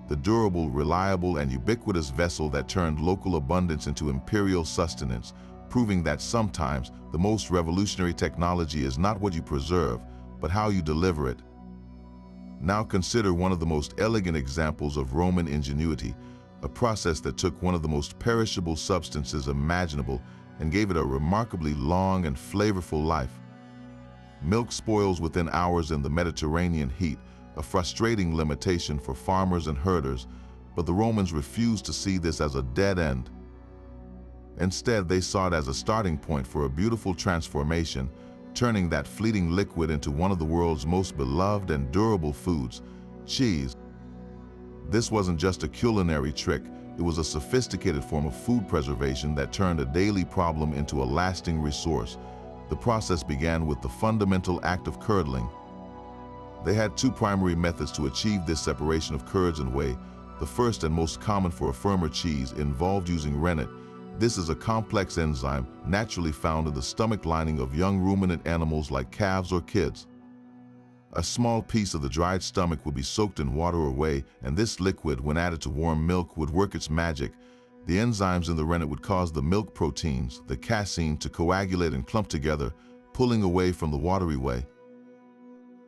the durable, reliable, and ubiquitous vessel that turned local abundance into imperial sustenance, proving that sometimes the most revolutionary technology is not what you preserve, but how you deliver it. Now consider one of the most elegant examples of Roman ingenuity, a process that took one of the most perishable substances imaginable and gave it a remarkably long and flavorful life. Milk spoils within hours in the Mediterranean heat, a frustrating limitation for farmers and herders, but the Romans refused to see this as a dead end. Instead, they saw it as a starting point for a beautiful transformation, turning that fleeting liquid into one of the world's most beloved and durable foods, cheese. This wasn't just a culinary trick, it was a sophisticated form of food preservation that turned a daily problem into a lasting resource. The process began with the fundamental act of curdling. They had two primary methods to achieve this separation of curds and whey. The first and most common for a firmer cheese involved using rennet. This is a complex enzyme naturally found in the stomach lining of young ruminant animals like calves or kids. A small piece of the dried stomach would be soaked in water or whey, and this liquid, when added to warm milk, would work its magic. The enzymes in the rennet would cause the milk proteins, the casein, to coagulate and clump together, pulling away from the watery whey.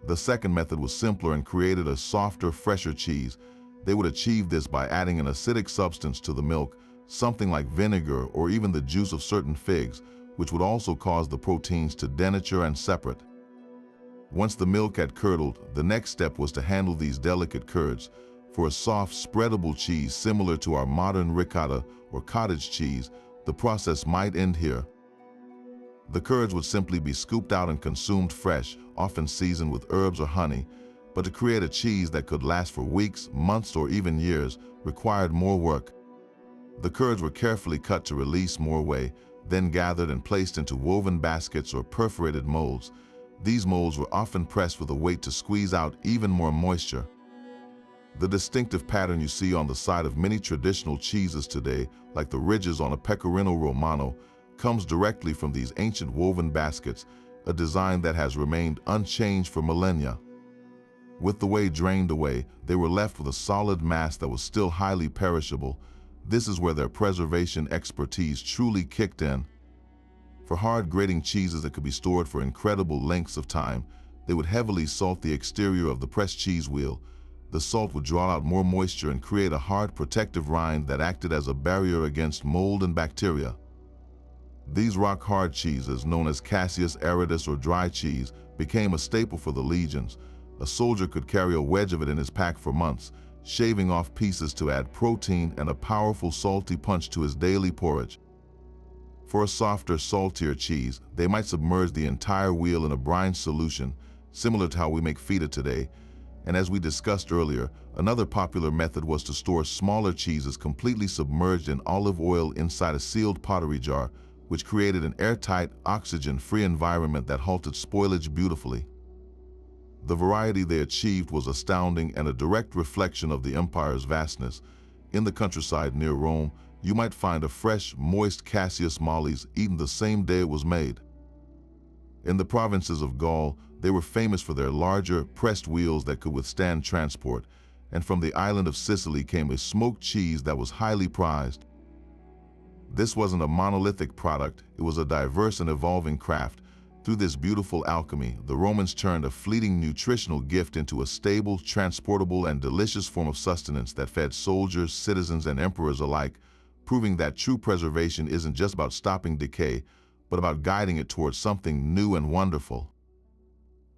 The second method was simpler and created a softer, fresher cheese. They would achieve this by adding an acidic substance to the milk, something like vinegar or even the juice of certain figs, which would also cause the proteins to denature and separate. Once the milk had curdled, the next step was to handle these delicate curds. For a soft, spreadable cheese similar to our modern ricotta or cottage cheese, the process might end here. The curds would simply be scooped out and consumed fresh, often seasoned with herbs or honey, but to create a cheese that could last for weeks, months, or even years required more work. The curds were carefully cut to release more whey, then gathered and placed into woven baskets or perforated molds. These molds were often pressed with a weight to squeeze out even more moisture. The distinctive pattern you see on the side of many traditional cheeses today, like the ridges on a pecorino romano, comes directly from these ancient woven baskets, a design that has remained unchanged for millennia. With the whey drained away, they were left with a solid mass that was still highly perishable. This is where their preservation expertise truly kicked in. For hard grating cheeses that could be stored for incredible lengths of time, they would heavily salt the exterior of the pressed cheese wheel. The salt would draw out more moisture and create a hard protective rind that acted as a barrier against mold and bacteria. These rock-hard cheeses, known as caseus aridus or dry cheese, became a staple for the legions. A soldier could carry a wedge of it in his pack for months, shaving off pieces to add protein and a powerful salty punch to his daily porridge. For a softer, saltier cheese, they might submerge the entire wheel in a brine solution, similar to how we make feta today. And as we discussed earlier, another popular method was to store smaller cheeses completely submerged in olive oil inside a sealed pottery jar, which created an airtight, oxygen-free environment that halted spoilage beautifully. The variety they achieved was astounding and a direct reflection of the empire's vastness. In the countryside near Rome, you might find a fresh, moist Cassius mollis eaten the same day it was made. In the provinces of Gaul, they were famous for their larger, pressed wheels that could withstand transport, and from the island of Sicily came a smoked cheese that was highly prized. This wasn't a monolithic product, it was a diverse and evolving craft. Through this beautiful alchemy, the Romans turned a fleeting nutritional gift into a stable, transportable, and delicious form of sustenance that fed soldiers, citizens, and emperors alike, proving that true preservation isn't just about stopping decay, but about guiding it towards something new and wonderful.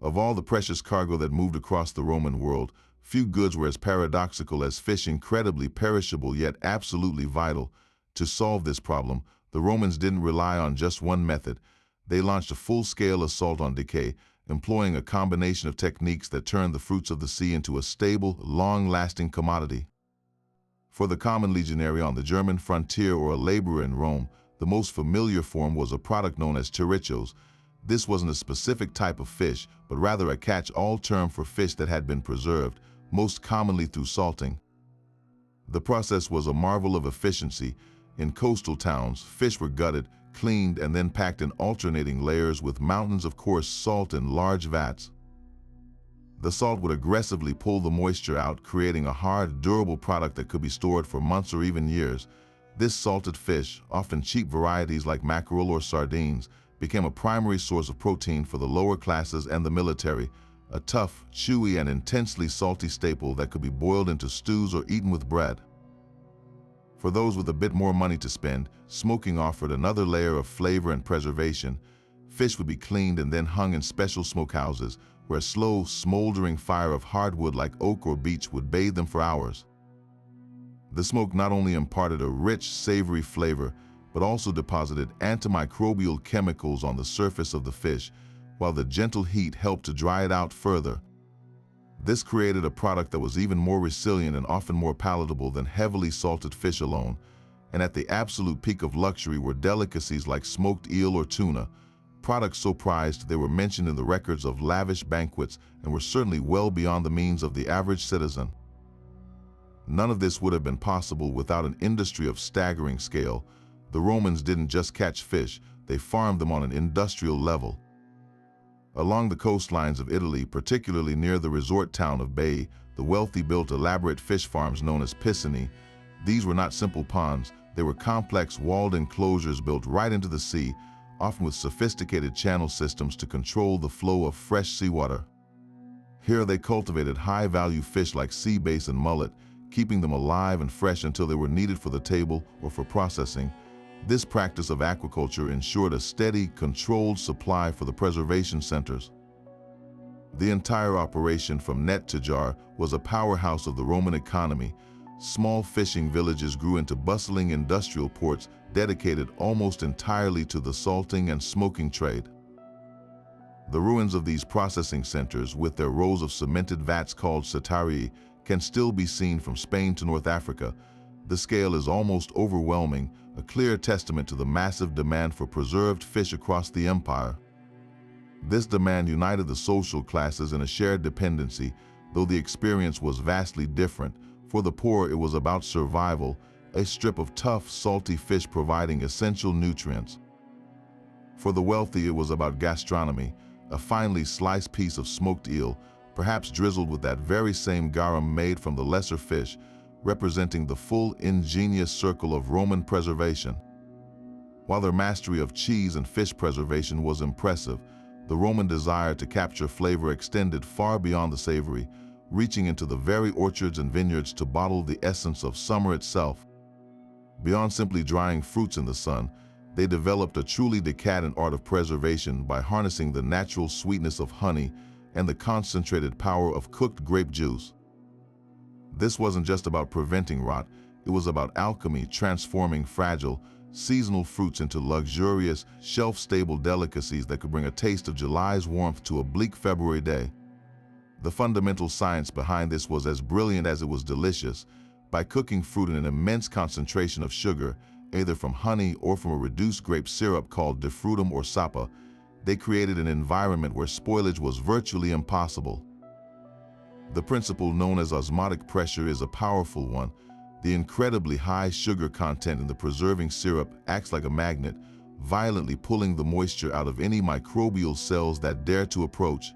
Of all the precious cargo that moved across the Roman world, few goods were as paradoxical as fish, incredibly perishable yet absolutely vital. To solve this problem, the Romans didn't rely on just one method. They launched a full-scale assault on decay, employing a combination of techniques that turned the fruits of the sea into a stable, long-lasting commodity. For the common legionary on the German frontier or a laborer in Rome, the most familiar form was a product known as chorichos. This wasn't a specific type of fish, but rather a catch-all term for fish that had been preserved, most commonly through salting. The process was a marvel of efficiency. In coastal towns, fish were gutted, cleaned, and then packed in alternating layers with mountains of coarse salt in large vats. The salt would aggressively pull the moisture out, creating a hard, durable product that could be stored for months or even years. This salted fish, often cheap varieties like mackerel or sardines, became a primary source of protein for the lower classes and the military, a tough, chewy, and intensely salty staple that could be boiled into stews or eaten with bread. For those with a bit more money to spend, smoking offered another layer of flavor and preservation. Fish would be cleaned and then hung in special smokehouses, where a slow, smoldering fire of hardwood like oak or beech would bathe them for hours. The smoke not only imparted a rich, savory flavor, but also deposited antimicrobial chemicals on the surface of the fish, while the gentle heat helped to dry it out further. This created a product that was even more resilient and often more palatable than heavily salted fish alone. And at the absolute peak of luxury were delicacies like smoked eel or tuna, products so prized they were mentioned in the records of lavish banquets and were certainly well beyond the means of the average citizen. None of this would have been possible without an industry of staggering scale. The Romans didn't just catch fish, they farmed them on an industrial level. Along the coastlines of Italy, particularly near the resort town of Baiae, the wealthy built elaborate fish farms known as piscini. These were not simple ponds, they were complex walled enclosures built right into the sea, often with sophisticated channel systems to control the flow of fresh seawater. Here they cultivated high-value fish like sea bass and mullet, keeping them alive and fresh until they were needed for the table or for processing. This practice of aquaculture ensured a steady, controlled supply for the preservation centers. The entire operation from net to jar was a powerhouse of the Roman economy. Small fishing villages grew into bustling industrial ports dedicated almost entirely to the salting and smoking trade. The ruins of these processing centers, with their rows of cemented vats called satarii, can still be seen from Spain to North Africa. The scale is almost overwhelming, a clear testament to the massive demand for preserved fish across the empire. This demand united the social classes in a shared dependency, though the experience was vastly different. For the poor, it was about survival, a strip of tough, salty fish providing essential nutrients. For the wealthy, it was about gastronomy, a finely sliced piece of smoked eel, perhaps drizzled with that very same garum made from the lesser fish, representing the full ingenious circle of Roman preservation. While their mastery of cheese and fish preservation was impressive, the Roman desire to capture flavor extended far beyond the savory, reaching into the very orchards and vineyards to bottle the essence of summer itself. Beyond simply drying fruits in the sun, they developed a truly decadent art of preservation by harnessing the natural sweetness of honey and the concentrated power of cooked grape juice. This wasn't just about preventing rot, it was about alchemy transforming fragile, seasonal fruits into luxurious, shelf-stable delicacies that could bring a taste of July's warmth to a bleak February day. The fundamental science behind this was as brilliant as it was delicious. By cooking fruit in an immense concentration of sugar, either from honey or from a reduced grape syrup called defrutum or sapa, they created an environment where spoilage was virtually impossible. The principle known as osmotic pressure is a powerful one. The incredibly high sugar content in the preserving syrup acts like a magnet, violently pulling the moisture out of any microbial cells that dare to approach.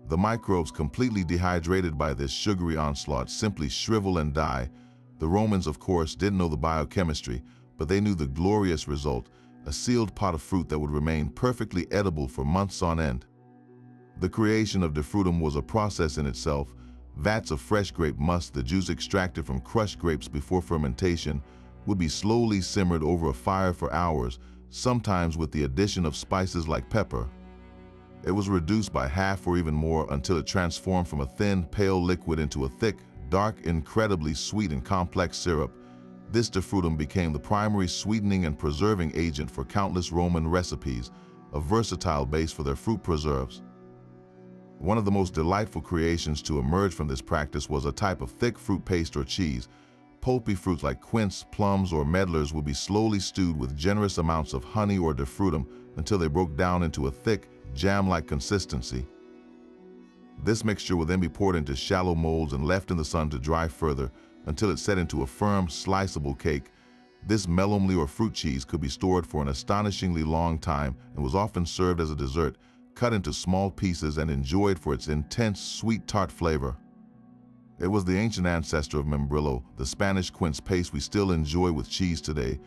The microbes, completely dehydrated by this sugary onslaught, simply shrivel and die. The Romans, of course, didn't know the biochemistry, but they knew the glorious result: a sealed pot of fruit that would remain perfectly edible for months on end. The creation of defrutum was a process in itself. Vats of fresh grape must, the juice extracted from crushed grapes before fermentation, would be slowly simmered over a fire for hours, sometimes with the addition of spices like pepper. It was reduced by half or even more until it transformed from a thin, pale liquid into a thick, dark, incredibly sweet and complex syrup. This defrutum became the primary sweetening and preserving agent for countless Roman recipes, a versatile base for their fruit preserves. One of the most delightful creations to emerge from this practice was a type of thick fruit paste or cheese. Pulpy fruits like quince, plums, or medlars would be slowly stewed with generous amounts of honey or defrutum until they broke down into a thick, jam-like consistency. This mixture would then be poured into shallow molds and left in the sun to dry further until it set into a firm, sliceable cake. This melomely or fruit cheese could be stored for an astonishingly long time and was often served as a dessert, cut into small pieces and enjoyed for its intense, sweet, tart flavor. It was the ancient ancestor of membrillo, the Spanish quince paste we still enjoy with cheese today.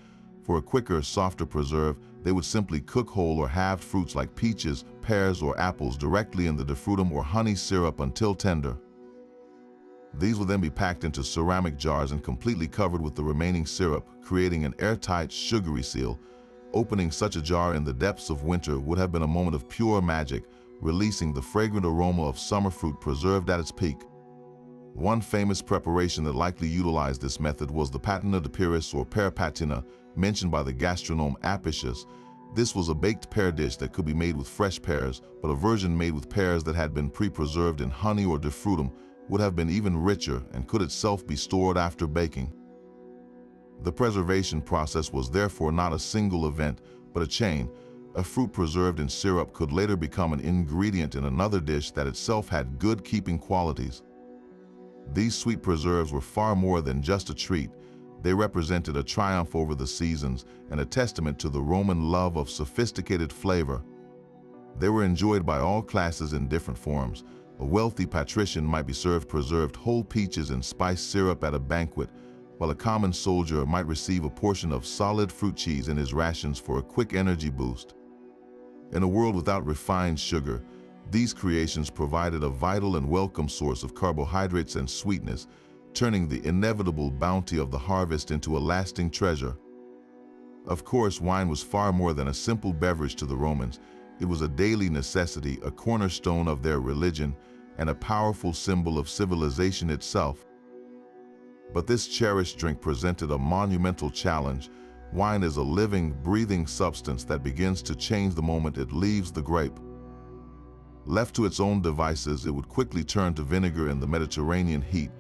For a quicker, softer preserve, they would simply cook whole or halved fruits like peaches, pears, or apples directly in the defrutum or honey syrup until tender. These would then be packed into ceramic jars and completely covered with the remaining syrup, creating an airtight, sugary seal. Opening such a jar in the depths of winter would have been a moment of pure magic, releasing the fragrant aroma of summer fruit preserved at its peak. One famous preparation that likely utilized this method was the patina de peris or pear patina, mentioned by the gastronome Apicius. This was a baked pear dish that could be made with fresh pears, but a version made with pears that had been pre-preserved in honey or defrutum would have been even richer and could itself be stored after baking. The preservation process was therefore not a single event, but a chain. A fruit preserved in syrup could later become an ingredient in another dish that itself had good keeping qualities. These sweet preserves were far more than just a treat. They represented a triumph over the seasons and a testament to the Roman love of sophisticated flavor. They were enjoyed by all classes in different forms. A wealthy patrician might be served preserved whole peaches in spiced syrup at a banquet, while a common soldier might receive a portion of solid fruit cheese in his rations for a quick energy boost. In a world without refined sugar, these creations provided a vital and welcome source of carbohydrates and sweetness, turning the inevitable bounty of the harvest into a lasting treasure. Of course, wine was far more than a simple beverage to the Romans. It was a daily necessity, a cornerstone of their religion, and a powerful symbol of civilization itself. But this cherished drink presented a monumental challenge. Wine is a living, breathing substance that begins to change the moment it leaves the grape. Left to its own devices, it would quickly turn to vinegar in the Mediterranean heat.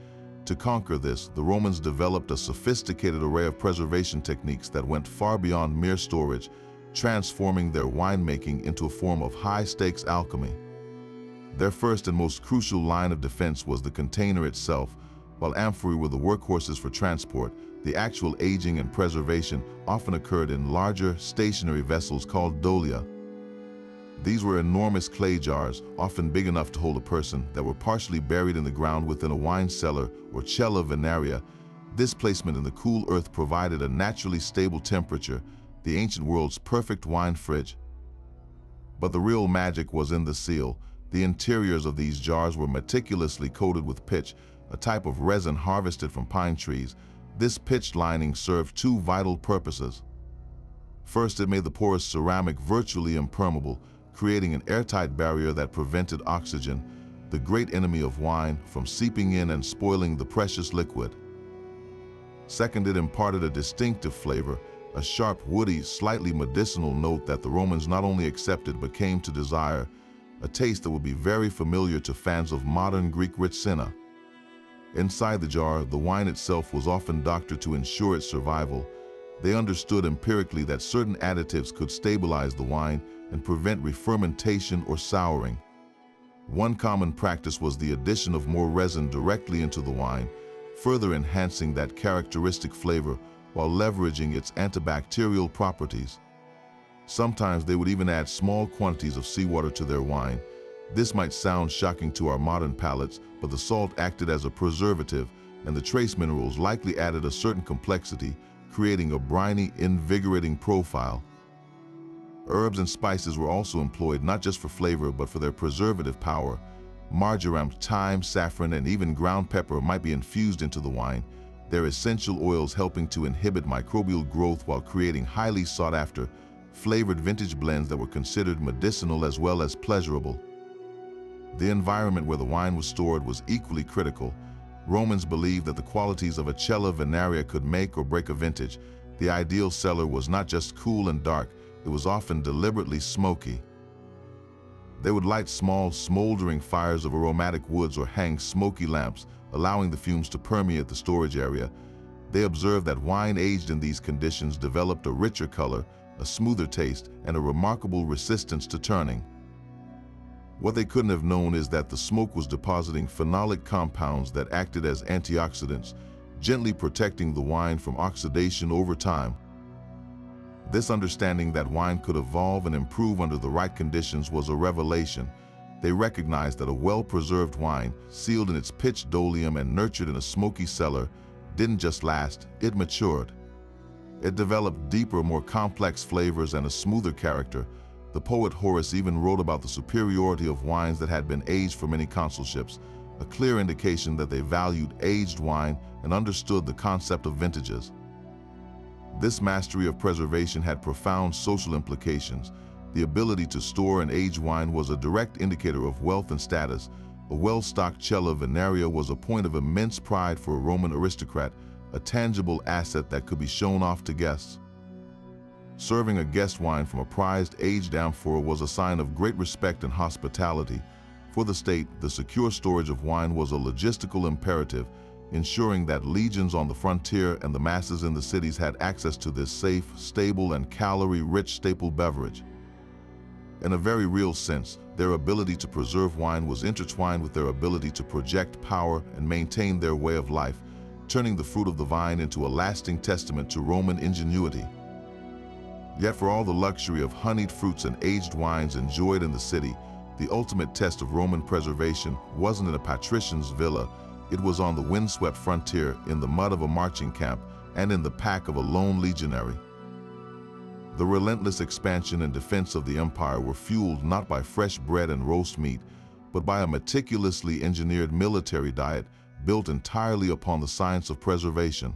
To conquer this, the Romans developed a sophisticated array of preservation techniques that went far beyond mere storage, transforming their winemaking into a form of high-stakes alchemy. Their first and most crucial line of defense was the container itself. While amphorae were the workhorses for transport, the actual aging and preservation often occurred in larger, stationary vessels called dolia. These were enormous clay jars, often big enough to hold a person, that were partially buried in the ground within a wine cellar or cella venaria. This placement in the cool earth provided a naturally stable temperature, the ancient world's perfect wine fridge. But the real magic was in the seal. The interiors of these jars were meticulously coated with pitch, a type of resin harvested from pine trees. This pitched lining served two vital purposes. First, it made the porous ceramic virtually impermeable, creating an airtight barrier that prevented oxygen, the great enemy of wine, from seeping in and spoiling the precious liquid. Second, it imparted a distinctive flavor, a sharp, woody, slightly medicinal note that the Romans not only accepted but came to desire. a taste that would be very familiar to fans of modern Greek ritsina. Inside the jar, the wine itself was often doctored to ensure its survival. They understood empirically that certain additives could stabilize the wine and prevent re-fermentation or souring. One common practice was the addition of more resin directly into the wine, further enhancing that characteristic flavor while leveraging its antibacterial properties. Sometimes they would even add small quantities of seawater to their wine. This might sound shocking to our modern palates, but the salt acted as a preservative, and the trace minerals likely added a certain complexity, creating a briny, invigorating profile. Herbs and spices were also employed not just for flavor but for their preservative power. Marjoram, thyme, saffron, and even ground pepper might be infused into the wine, their essential oils helping to inhibit microbial growth while creating highly sought-after, flavored vintage blends that were considered medicinal as well as pleasurable. The environment where the wine was stored was equally critical. Romans believed that the qualities of a cella venaria could make or break a vintage. The ideal cellar was not just cool and dark, it was often deliberately smoky. They would light small, smoldering fires of aromatic woods or hang smoky lamps, allowing the fumes to permeate the storage area. They observed that wine aged in these conditions developed a richer color, a smoother taste, and a remarkable resistance to turning. What they couldn't have known is that the smoke was depositing phenolic compounds that acted as antioxidants, gently protecting the wine from oxidation over time. This understanding that wine could evolve and improve under the right conditions was a revelation. They recognized that a well-preserved wine, sealed in its pitch dolium and nurtured in a smoky cellar, didn't just last, it matured. It developed deeper, more complex flavors and a smoother character. The poet Horace even wrote about the superiority of wines that had been aged for many consulships, a clear indication that they valued aged wine and understood the concept of vintages. This mastery of preservation had profound social implications. The ability to store and age wine was a direct indicator of wealth and status. A well-stocked cella venaria was a point of immense pride for a Roman aristocrat, a tangible asset that could be shown off to guests. Serving a guest wine from a prized aged amphora was a sign of great respect and hospitality. For the state, the secure storage of wine was a logistical imperative, ensuring that legions on the frontier and the masses in the cities had access to this safe, stable, and calorie-rich staple beverage. In a very real sense, their ability to preserve wine was intertwined with their ability to project power and maintain their way of life, turning the fruit of the vine into a lasting testament to Roman ingenuity. Yet for all the luxury of honeyed fruits and aged wines enjoyed in the city, the ultimate test of Roman preservation wasn't in a patrician's villa. It was on the windswept frontier, in the mud of a marching camp, and in the pack of a lone legionary. The relentless expansion and defense of the empire were fueled not by fresh bread and roast meat, but by a meticulously engineered military diet built entirely upon the science of preservation.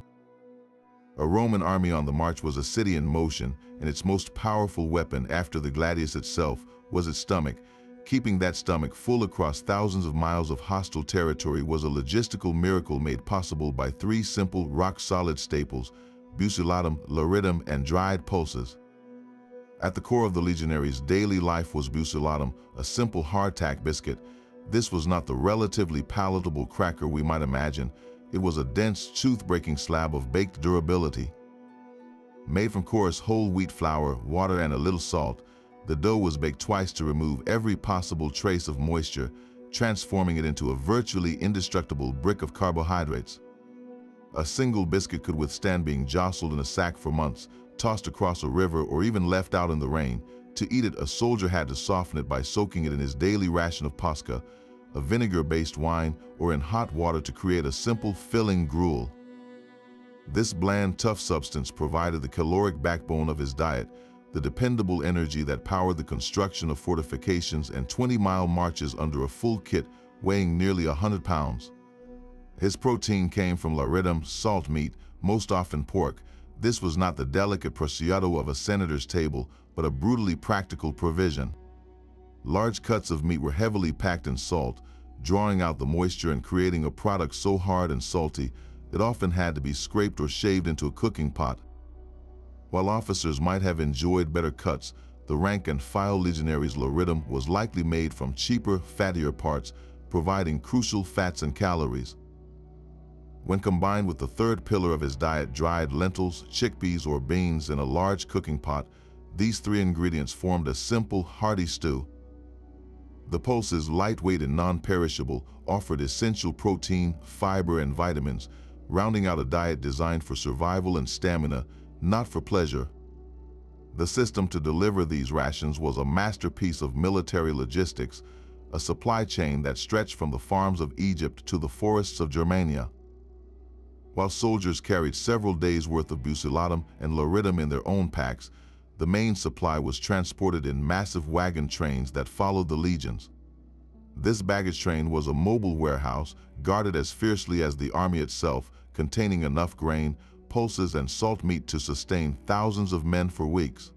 A Roman army on the march was a city in motion, and its most powerful weapon after the gladius itself was its stomach. Keeping that stomach full across thousands of miles of hostile territory was a logistical miracle made possible by three simple, rock-solid staples: bucellatum, lauritum, and dried pulses. At the core of the legionaries' daily life was bucellatum, a simple hardtack biscuit. This was not the relatively palatable cracker we might imagine. It was a dense, tooth-breaking slab of baked durability. Made from coarse whole wheat flour, water, and a little salt, the dough was baked twice to remove every possible trace of moisture, transforming it into a virtually indestructible brick of carbohydrates. A single biscuit could withstand being jostled in a sack for months, tossed across a river, or even left out in the rain. To eat it, a soldier had to soften it by soaking it in his daily ration of posca, a vinegar-based wine, or in hot water to create a simple, filling gruel. This bland, tough substance provided the caloric backbone of his diet, the dependable energy that powered the construction of fortifications and 20-mile marches under a full kit weighing nearly 100 pounds. His protein came from lauritum, salt meat, most often pork. This was not the delicate prosciutto of a senator's table, but a brutally practical provision. Large cuts of meat were heavily packed in salt, drawing out the moisture and creating a product so hard and salty, it often had to be scraped or shaved into a cooking pot. While officers might have enjoyed better cuts, The rank and file legionary's lauridum was likely made from cheaper, fattier parts, providing crucial fats and calories. When combined with the third pillar of his diet, dried lentils, chickpeas, or beans in a large cooking pot, these three ingredients formed a simple, hearty stew. The pulses, lightweight and non-perishable, offered essential protein, fiber, and vitamins, rounding out a diet designed for survival and stamina, not for pleasure. The system to deliver these rations was a masterpiece of military logistics, a supply chain that stretched from the farms of Egypt to the forests of Germania. While soldiers carried several days' worth of bucelatum and lauridum in their own packs, the main supply was transported in massive wagon trains that followed the legions. This baggage train was a mobile warehouse, guarded as fiercely as the army itself, containing enough grain, pulses, and salt meat to sustain thousands of men for weeks.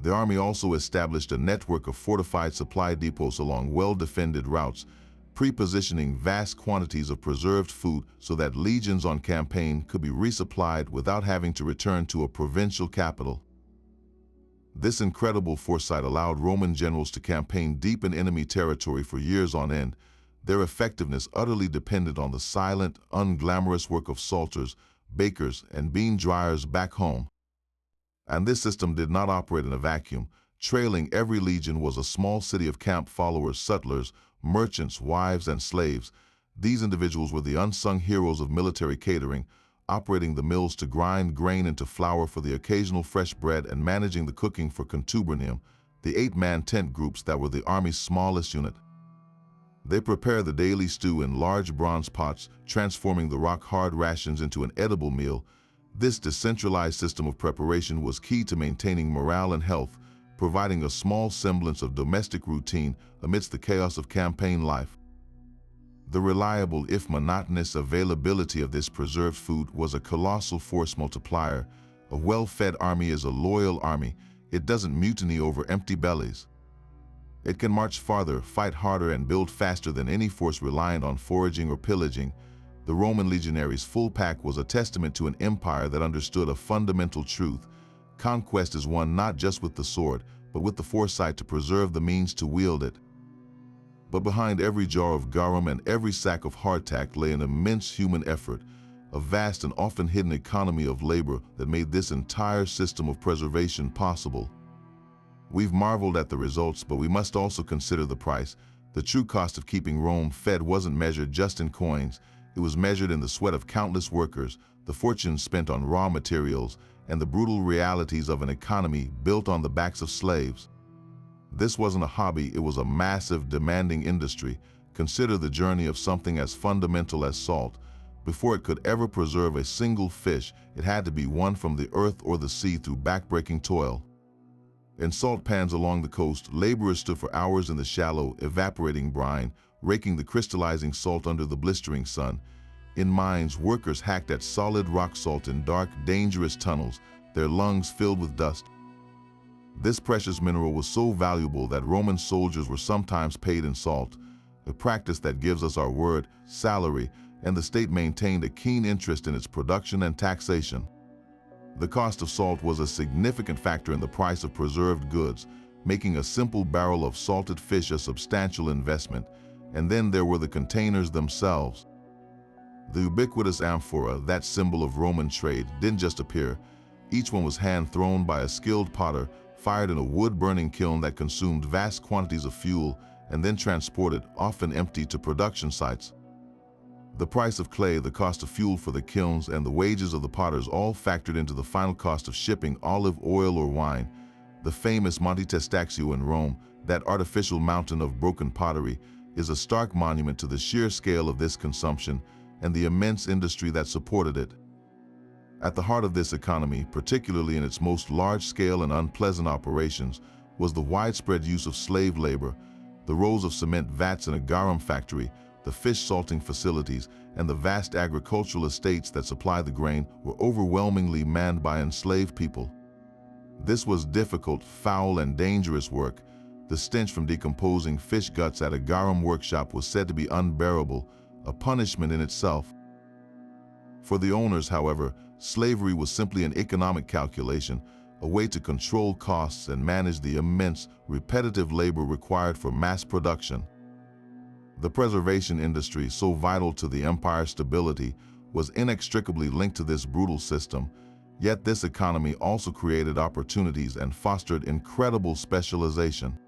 The army also established a network of fortified supply depots along well-defended routes, pre-positioning vast quantities of preserved food so that legions on campaign could be resupplied without having to return to a provincial capital. This incredible foresight allowed Roman generals to campaign deep in enemy territory for years on end. Their effectiveness utterly depended on the silent, unglamorous work of salters, bakers, and bean dryers back home. And this system did not operate in a vacuum. Trailing every legion was a small city of camp followers, sutlers, merchants, wives, and slaves. These individuals were the unsung heroes of military catering, operating the mills to grind grain into flour for the occasional fresh bread and managing the cooking for contubernium, the 8-man tent groups that were the army's smallest unit. They prepared the daily stew in large bronze pots, transforming the rock-hard rations into an edible meal. This decentralized system of preparation was key to maintaining morale and health, providing a small semblance of domestic routine amidst the chaos of campaign life. The reliable, if monotonous, availability of this preserved food was a colossal force multiplier. A well-fed army is a loyal army. It doesn't mutiny over empty bellies. It can march farther, fight harder, and build faster than any force reliant on foraging or pillaging. The Roman legionaries' full pack was a testament to an empire that understood a fundamental truth. Conquest is won not just with the sword, but with the foresight to preserve the means to wield it. But behind every jar of garum and every sack of hardtack lay an immense human effort, a vast and often hidden economy of labor that made this entire system of preservation possible. We've marveled at the results, but we must also consider the price. The true cost of keeping Rome fed wasn't measured just in coins. It was measured in the sweat of countless workers, the fortunes spent on raw materials, and the brutal realities of an economy built on the backs of slaves. This wasn't a hobby, it was a massive, demanding industry. Consider the journey of something as fundamental as salt. Before it could ever preserve a single fish, it had to be won from the earth or the sea through backbreaking toil. In salt pans along the coast, laborers stood for hours in the shallow, evaporating brine, raking the crystallizing salt under the blistering sun. In mines, workers hacked at solid rock salt in dark, dangerous tunnels, their lungs filled with dust. This precious mineral was so valuable that Roman soldiers were sometimes paid in salt, a practice that gives us our word, salary, and the state maintained a keen interest in its production and taxation. The cost of salt was a significant factor in the price of preserved goods, making a simple barrel of salted fish a substantial investment. And then there were the containers themselves. The ubiquitous amphora, that symbol of Roman trade, didn't just appear. Each one was hand-thrown by a skilled potter, fired in a wood-burning kiln that consumed vast quantities of fuel, and then transported, often empty, to production sites. The price of clay, the cost of fuel for the kilns, and the wages of the potters all factored into the final cost of shipping olive oil or wine. The famous Monte Testaccio in Rome, that artificial mountain of broken pottery, is a stark monument to the sheer scale of this consumption and the immense industry that supported it. At the heart of this economy, particularly in its most large-scale and unpleasant operations, was the widespread use of slave labor. The rows of cement vats in a garum factory, the fish salting facilities, and the vast agricultural estates that supply the grain were overwhelmingly manned by enslaved people. This was difficult, foul, and dangerous work. The stench from decomposing fish guts at a garum workshop was said to be unbearable, a punishment in itself. For the owners, however, slavery was simply an economic calculation, a way to control costs and manage the immense, repetitive labor required for mass production. The preservation industry, so vital to the empire's stability, was inextricably linked to this brutal system, yet this economy also created opportunities and fostered incredible specialization.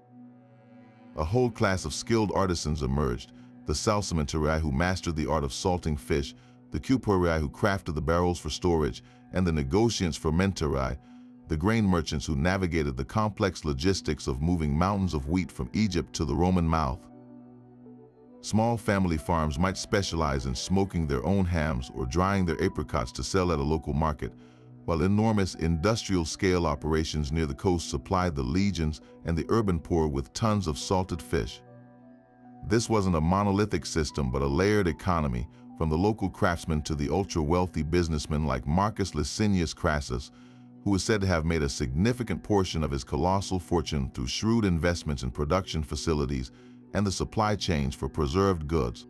A whole class of skilled artisans emerged: the salsamentarii who mastered the art of salting fish, the cuporii who crafted the barrels for storage, and the negociants fermentarii, the grain merchants who navigated the complex logistics of moving mountains of wheat from Egypt to the Roman mouth. Small family farms might specialize in smoking their own hams or drying their apricots to sell at a local market, while enormous industrial-scale operations near the coast supplied the legions and the urban poor with tons of salted fish. This wasn't a monolithic system, but a layered economy, from the local craftsmen to the ultra-wealthy businessmen like Marcus Licinius Crassus, who is said to have made a significant portion of his colossal fortune through shrewd investments in production facilities and the supply chains for preserved goods.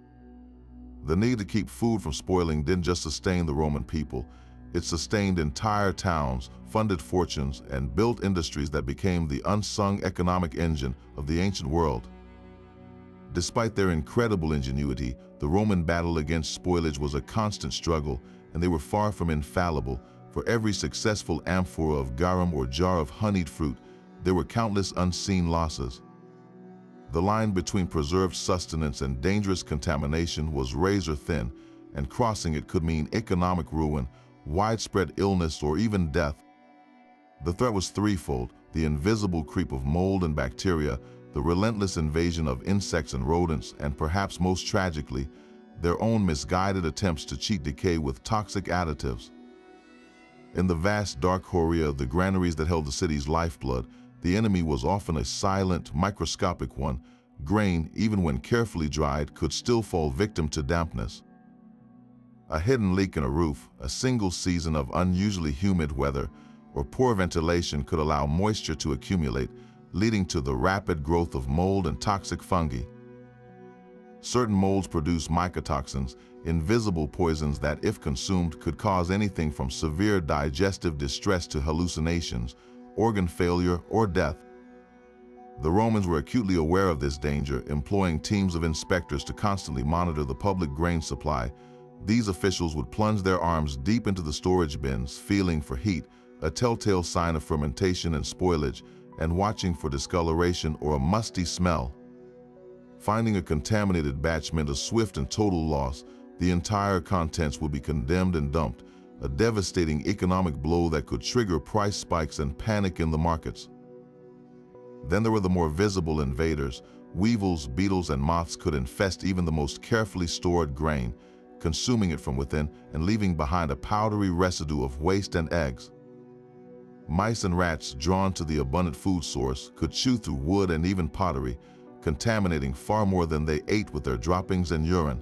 The need to keep food from spoiling didn't just sustain the Roman people, it sustained entire towns, funded fortunes, and built industries that became the unsung economic engine of the ancient world. Despite their incredible ingenuity, the Roman battle against spoilage was a constant struggle, and they were far from infallible. For every successful amphora of garum or jar of honeyed fruit, there were countless unseen losses. The line between preserved sustenance and dangerous contamination was razor thin, and crossing it could mean economic ruin, widespread illness, or even death. The threat was threefold: the invisible creep of mold and bacteria, the relentless invasion of insects and rodents, and perhaps most tragically, their own misguided attempts to cheat decay with toxic additives. In the vast dark horror of the granaries that held the city's lifeblood, the enemy was often a silent, microscopic one. Grain, even when carefully dried, could still fall victim to dampness. A hidden leak in a roof, a single season of unusually humid weather, or poor ventilation could allow moisture to accumulate, leading to the rapid growth of mold and toxic fungi. Certain molds produce mycotoxins, invisible poisons that, if consumed, could cause anything from severe digestive distress to hallucinations, organ failure, or death. The Romans were acutely aware of this danger, employing teams of inspectors to constantly monitor the public grain supply. These officials would plunge their arms deep into the storage bins, feeling for heat, a telltale sign of fermentation and spoilage, and watching for discoloration or a musty smell. Finding a contaminated batch meant a swift and total loss. The entire contents would be condemned and dumped, a devastating economic blow that could trigger price spikes and panic in the markets. Then there were the more visible invaders. Weevils, beetles, and moths could infest even the most carefully stored grain, consuming it from within and leaving behind a powdery residue of waste and eggs. Mice and rats, drawn to the abundant food source, could chew through wood and even pottery, contaminating far more than they ate with their droppings and urine.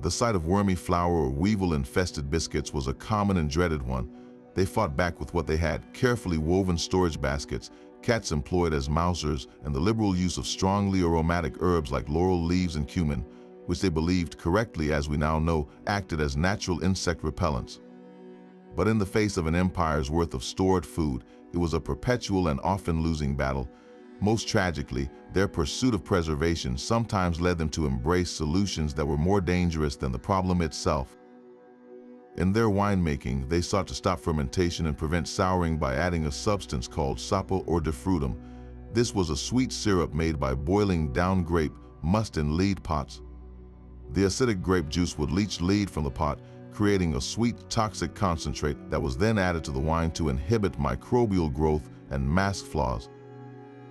The sight of wormy flour or weevil-infested biscuits was a common and dreaded one. They fought back with what they had: carefully woven storage baskets, cats employed as mousers, and the liberal use of strongly aromatic herbs like laurel leaves and cumin, which they believed, correctly as we now know, acted as natural insect repellents. But in the face of an empire's worth of stored food, it was a perpetual and often losing battle. Most tragically, their pursuit of preservation sometimes led them to embrace solutions that were more dangerous than the problem itself. In their winemaking, they sought to stop fermentation and prevent souring by adding a substance called sapa or defrutum. This was a sweet syrup made by boiling down grape must in lead pots. The acidic grape juice would leach lead from the pot, creating a sweet, toxic concentrate that was then added to the wine to inhibit microbial growth and mask flaws.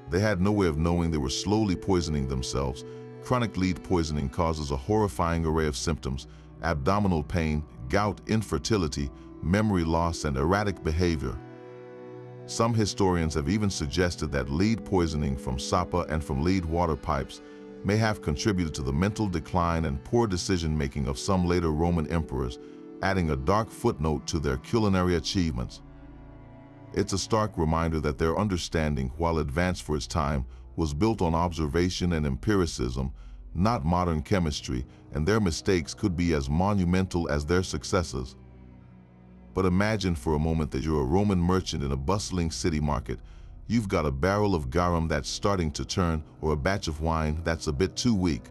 They had no way of knowing they were slowly poisoning themselves. Chronic lead poisoning causes a horrifying array of symptoms: abdominal pain, gout, infertility, memory loss, and erratic behavior. Some historians have even suggested that lead poisoning from sapa and from lead water pipes may have contributed to the mental decline and poor decision-making of some later Roman emperors, adding a dark footnote to their culinary achievements. It's a stark reminder that their understanding, while advanced for its time, was built on observation and empiricism, not modern chemistry, and their mistakes could be as monumental as their successes. But imagine for a moment that you're a Roman merchant in a bustling city market. You've got a barrel of garum that's starting to turn, or a batch of wine that's a bit too weak.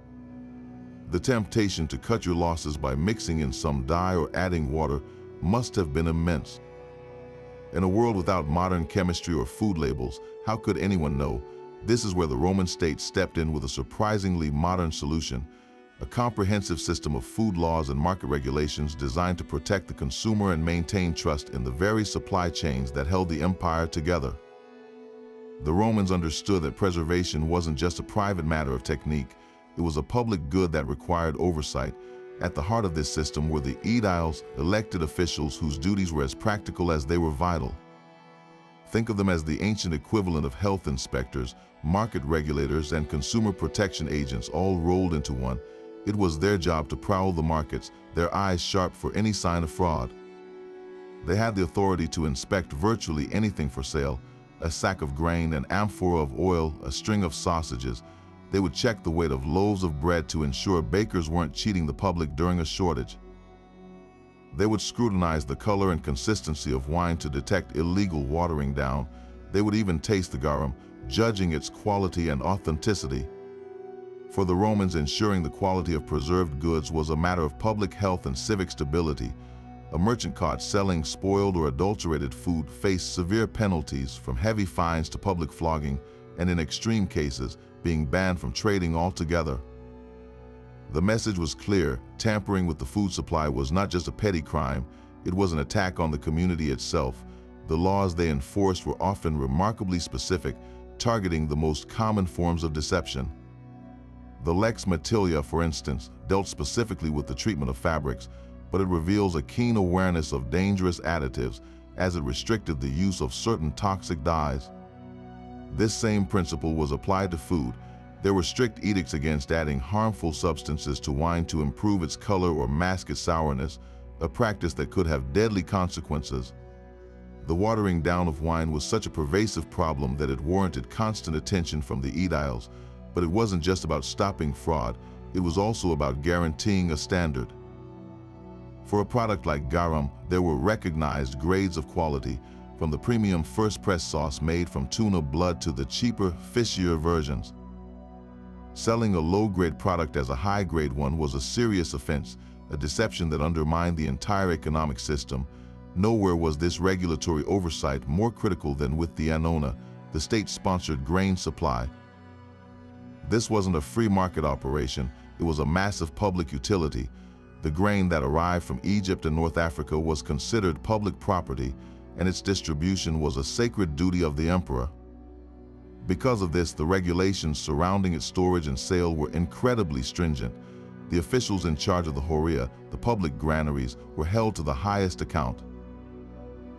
The temptation to cut your losses by mixing in some dye or adding water must have been immense. In a world without modern chemistry or food labels, how could anyone know? This is where the Roman state stepped in with a surprisingly modern solution, a comprehensive system of food laws and market regulations designed to protect the consumer and maintain trust in the very supply chains that held the empire together. The Romans understood that preservation wasn't just a private matter of technique, it was a public good that required oversight. At the heart of this system were the aediles, elected officials whose duties were as practical as they were vital. Think of them as the ancient equivalent of health inspectors, market regulators, and consumer protection agents all rolled into one. It was their job to prowl the markets, their eyes sharp for any sign of fraud. They had the authority to inspect virtually anything for sale, a sack of grain, an amphora of oil, a string of sausages. They would check the weight of loaves of bread to ensure bakers weren't cheating the public during a shortage. They would scrutinize the color and consistency of wine to detect illegal watering down. They would even taste the garum, judging its quality and authenticity. For the Romans, ensuring the quality of preserved goods was a matter of public health and civic stability. A merchant caught selling spoiled or adulterated food faced severe penalties, from heavy fines to public flogging, and in extreme cases, being banned from trading altogether. The message was clear: tampering with the food supply was not just a petty crime, it was an attack on the community itself. The laws they enforced were often remarkably specific, targeting the most common forms of deception. The Lex Matilia, for instance, dealt specifically with the treatment of fabrics, but it reveals a keen awareness of dangerous additives, as it restricted the use of certain toxic dyes. This same principle was applied to food. There were strict edicts against adding harmful substances to wine to improve its color or mask its sourness, a practice that could have deadly consequences. The watering down of wine was such a pervasive problem that it warranted constant attention from the aediles, but it wasn't just about stopping fraud, it was also about guaranteeing a standard. For a product like garum, there were recognized grades of quality, from the premium first-press sauce made from tuna blood to the cheaper, fishier versions. Selling a low-grade product as a high-grade one was a serious offense, a deception that undermined the entire economic system. Nowhere was this regulatory oversight more critical than with the annona, the state-sponsored grain supply. This wasn't a free market operation, it was a massive public utility. The grain that arrived from Egypt and North Africa was considered public property, and its distribution was a sacred duty of the emperor. Because of this, the regulations surrounding its storage and sale were incredibly stringent. The officials in charge of the horia, the public granaries, were held to the highest account.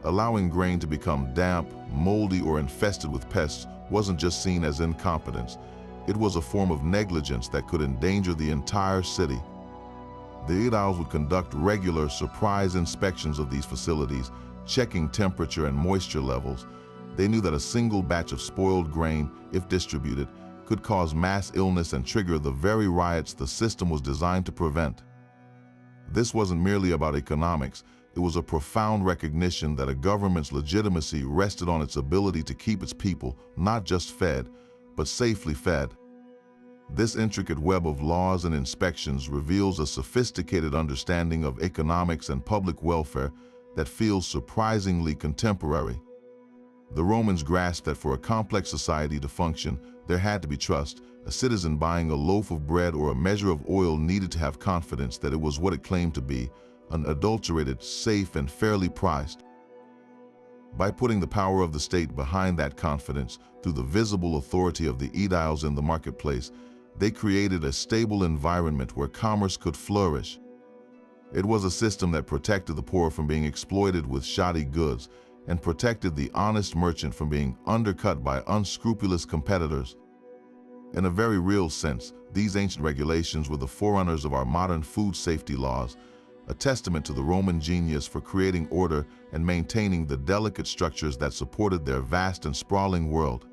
Allowing grain to become damp, moldy, or infested with pests wasn't just seen as incompetence. It was a form of negligence that could endanger the entire city. The aediles would conduct regular surprise inspections of these facilities, checking temperature and moisture levels. They knew that a single batch of spoiled grain, if distributed, could cause mass illness and trigger the very riots the system was designed to prevent. This wasn't merely about economics, it was a profound recognition that a government's legitimacy rested on its ability to keep its people not just fed, but safely fed. This intricate web of laws and inspections reveals a sophisticated understanding of economics and public welfare that feels surprisingly contemporary. The Romans grasped that for a complex society to function, there had to be trust. A citizen buying a loaf of bread or a measure of oil needed to have confidence that it was what it claimed to be, unadulterated, safe, and fairly priced. By putting the power of the state behind that confidence through the visible authority of the aediles in the marketplace, they created a stable environment where commerce could flourish. It was a system that protected the poor from being exploited with shoddy goods and protected the honest merchant from being undercut by unscrupulous competitors. In a very real sense, these ancient regulations were the forerunners of our modern food safety laws, a testament to the Roman genius for creating order and maintaining the delicate structures that supported their vast and sprawling world.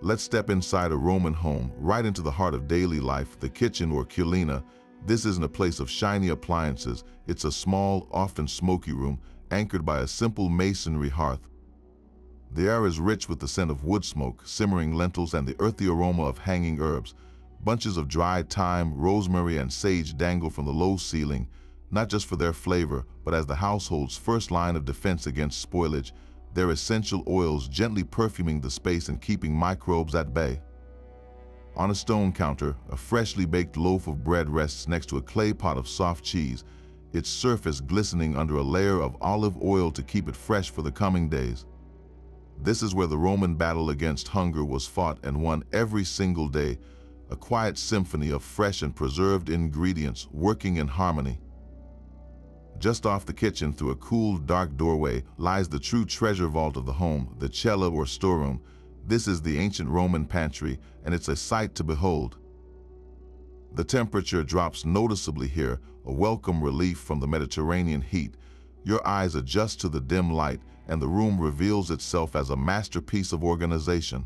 Let's step inside a Roman home, right into the heart of daily life, the kitchen or culina. This isn't a place of shiny appliances, it's a small, often smoky room, anchored by a simple masonry hearth. The air is rich with the scent of wood smoke, simmering lentils, and the earthy aroma of hanging herbs. Bunches of dried thyme, rosemary, and sage dangle from the low ceiling, not just for their flavor, but as the household's first line of defense against spoilage, their essential oils gently perfuming the space and keeping microbes at bay. On a stone counter, a freshly baked loaf of bread rests next to a clay pot of soft cheese, its surface glistening under a layer of olive oil to keep it fresh for the coming days. This is where the Roman battle against hunger was fought and won every single day, a quiet symphony of fresh and preserved ingredients working in harmony. Just off the kitchen, through a cool, dark doorway, lies the true treasure vault of the home, the cella or storeroom. This is the ancient Roman pantry, and it's a sight to behold. The temperature drops noticeably here, a welcome relief from the Mediterranean heat. Your eyes adjust to the dim light, and the room reveals itself as a masterpiece of organization.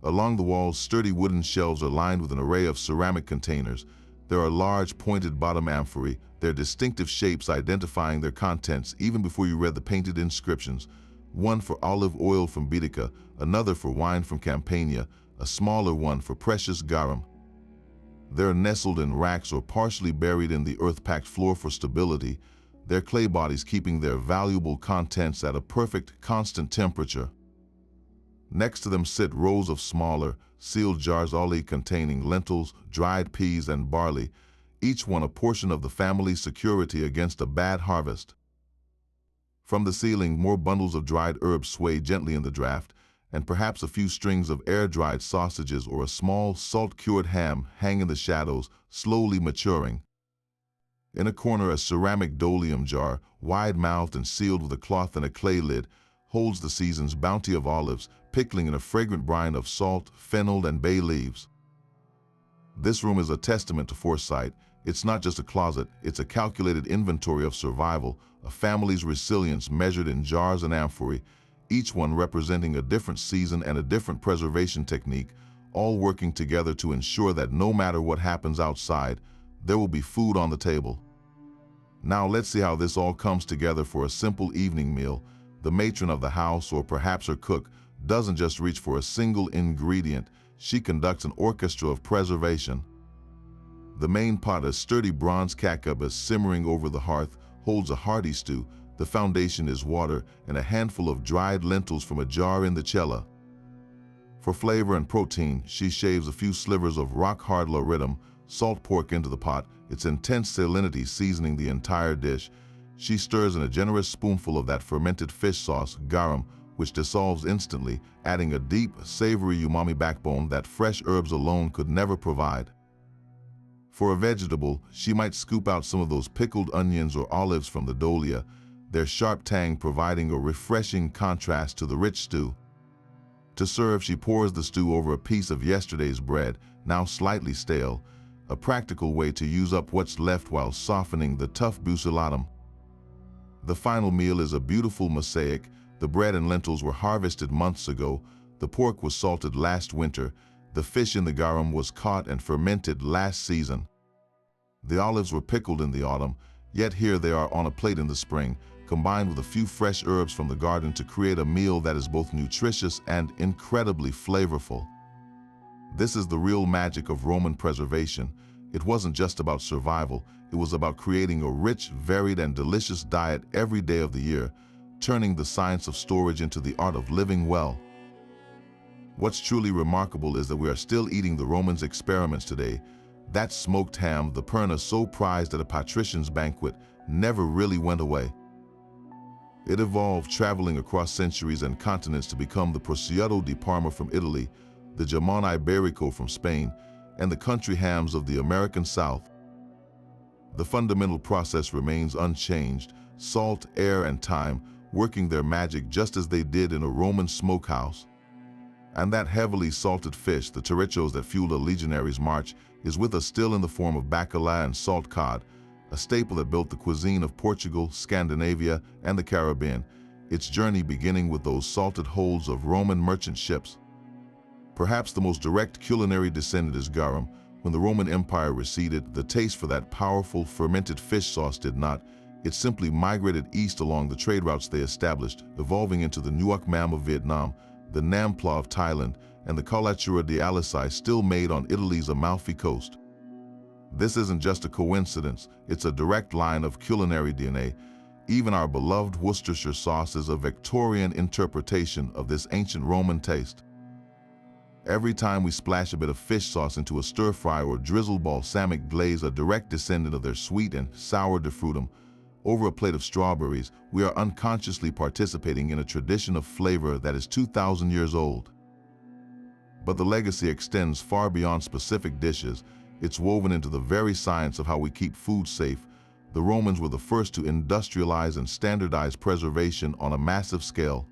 Along the walls, sturdy wooden shelves are lined with an array of ceramic containers. There are large, pointed bottom amphorae, their distinctive shapes identifying their contents even before you read the painted inscriptions. One for olive oil from Boeotia, another for wine from Campania, a smaller one for precious garum. They're nestled in racks or partially buried in the earth-packed floor for stability, their clay bodies keeping their valuable contents at a perfect, constant temperature. Next to them sit rows of smaller, sealed jars, all containing lentils, dried peas, and barley, each one a portion of the family's security against a bad harvest. From the ceiling, more bundles of dried herbs sway gently in the draft, and perhaps a few strings of air-dried sausages or a small, salt-cured ham hang in the shadows, slowly maturing. In a corner, a ceramic dolium jar, wide-mouthed and sealed with a cloth and a clay lid, holds the season's bounty of olives, pickling in a fragrant brine of salt, fennel, and bay leaves. This room is a testament to foresight. It's not just a closet, it's a calculated inventory of survival, a family's resilience measured in jars and amphorae, each one representing a different season and a different preservation technique, all working together to ensure that no matter what happens outside, there will be food on the table. Now let's see how this all comes together for a simple evening meal. The matron of the house, or perhaps her cook, doesn't just reach for a single ingredient, she conducts an orchestra of preservation. The main pot, a sturdy bronze kakabas simmering over the hearth, holds a hearty stew. The foundation is water and a handful of dried lentils from a jar in the cella. For flavor and protein, she shaves a few slivers of rock-hard lauritum, salt pork into the pot, its intense salinity seasoning the entire dish. She stirs in a generous spoonful of that fermented fish sauce, garum, which dissolves instantly, adding a deep, savory umami backbone that fresh herbs alone could never provide. For a vegetable, she might scoop out some of those pickled onions or olives from the dolia, their sharp tang providing a refreshing contrast to the rich stew. To serve, she pours the stew over a piece of yesterday's bread, now slightly stale, a practical way to use up what's left while softening the tough buccellatum. The final meal is a beautiful mosaic. The bread and lentils were harvested months ago, the pork was salted last winter, the fish in the garum was caught and fermented last season. The olives were pickled in the autumn, yet here they are on a plate in the spring, combined with a few fresh herbs from the garden to create a meal that is both nutritious and incredibly flavorful. This is the real magic of Roman preservation. It wasn't just about survival, it was about creating a rich, varied, and delicious diet every day of the year, turning the science of storage into the art of living well. What's truly remarkable is that we are still eating the Romans' experiments today. That smoked ham, the perna so prized at a patrician's banquet, never really went away. It evolved, traveling across centuries and continents to become the prosciutto di Parma from Italy, the jamon iberico from Spain, and the country hams of the American South. The fundamental process remains unchanged, salt, air, and time, working their magic just as they did in a Roman smokehouse. And that heavily salted fish, the chorichos that fueled a legionary's march, is with us still in the form of bacala and salt cod, a staple that built the cuisine of Portugal, Scandinavia, and the Caribbean, its journey beginning with those salted holds of Roman merchant ships. Perhaps the most direct culinary descendant is garum. When the Roman Empire receded, the taste for that powerful fermented fish sauce did not. It simply migrated east along the trade routes they established, evolving into the Nuoc Mam of Vietnam, the Nam Pla of Thailand, and the Colatura de Alisai still made on Italy's Amalfi Coast. This isn't just a coincidence, it's a direct line of culinary DNA. Even our beloved Worcestershire sauce is a Victorian interpretation of this ancient Roman taste. Every time we splash a bit of fish sauce into a stir-fry or drizzle balsamic glaze, a direct descendant of their sweet and sour de frutum, over a plate of strawberries, we are unconsciously participating in a tradition of flavor that is 2,000 years old. But the legacy extends far beyond specific dishes. It's woven into the very science of how we keep food safe. The Romans were the first to industrialize and standardize preservation on a massive scale.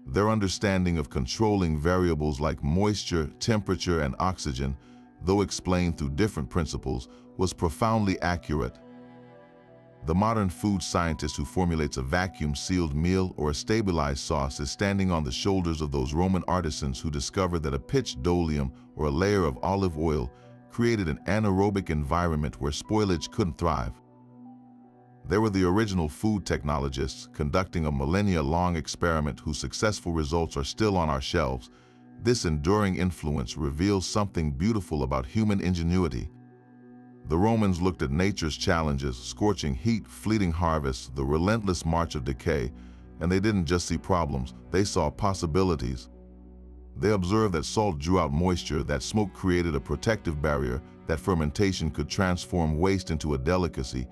Their understanding of controlling variables like moisture, temperature, and oxygen, though explained through different principles, was profoundly accurate. The modern food scientist who formulates a vacuum-sealed meal or a stabilized sauce is standing on the shoulders of those Roman artisans who discovered that a pitch d'olium or a layer of olive oil created an anaerobic environment where spoilage couldn't thrive. They were the original food technologists conducting a millennia-long experiment whose successful results are still on our shelves. This enduring influence reveals something beautiful about human ingenuity. The Romans looked at nature's challenges, scorching heat, fleeting harvests, the relentless march of decay, and they didn't just see problems, they saw possibilities. They observed that salt drew out moisture, that smoke created a protective barrier, that fermentation could transform waste into a delicacy.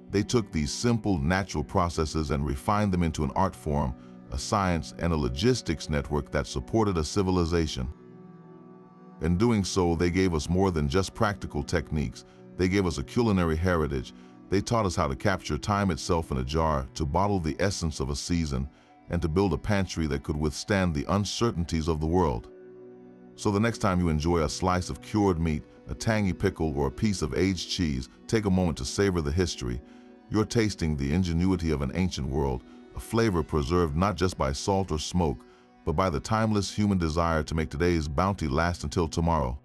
They took these simple, natural processes and refined them into an art form, a science, and a logistics network that supported a civilization. In doing so, they gave us more than just practical techniques. They gave us a culinary heritage. They taught us how to capture time itself in a jar, to bottle the essence of a season, and to build a pantry that could withstand the uncertainties of the world. So the next time you enjoy a slice of cured meat, a tangy pickle, or a piece of aged cheese, take a moment to savor the history. You're tasting the ingenuity of an ancient world, a flavor preserved not just by salt or smoke, but by the timeless human desire to make today's bounty last until tomorrow.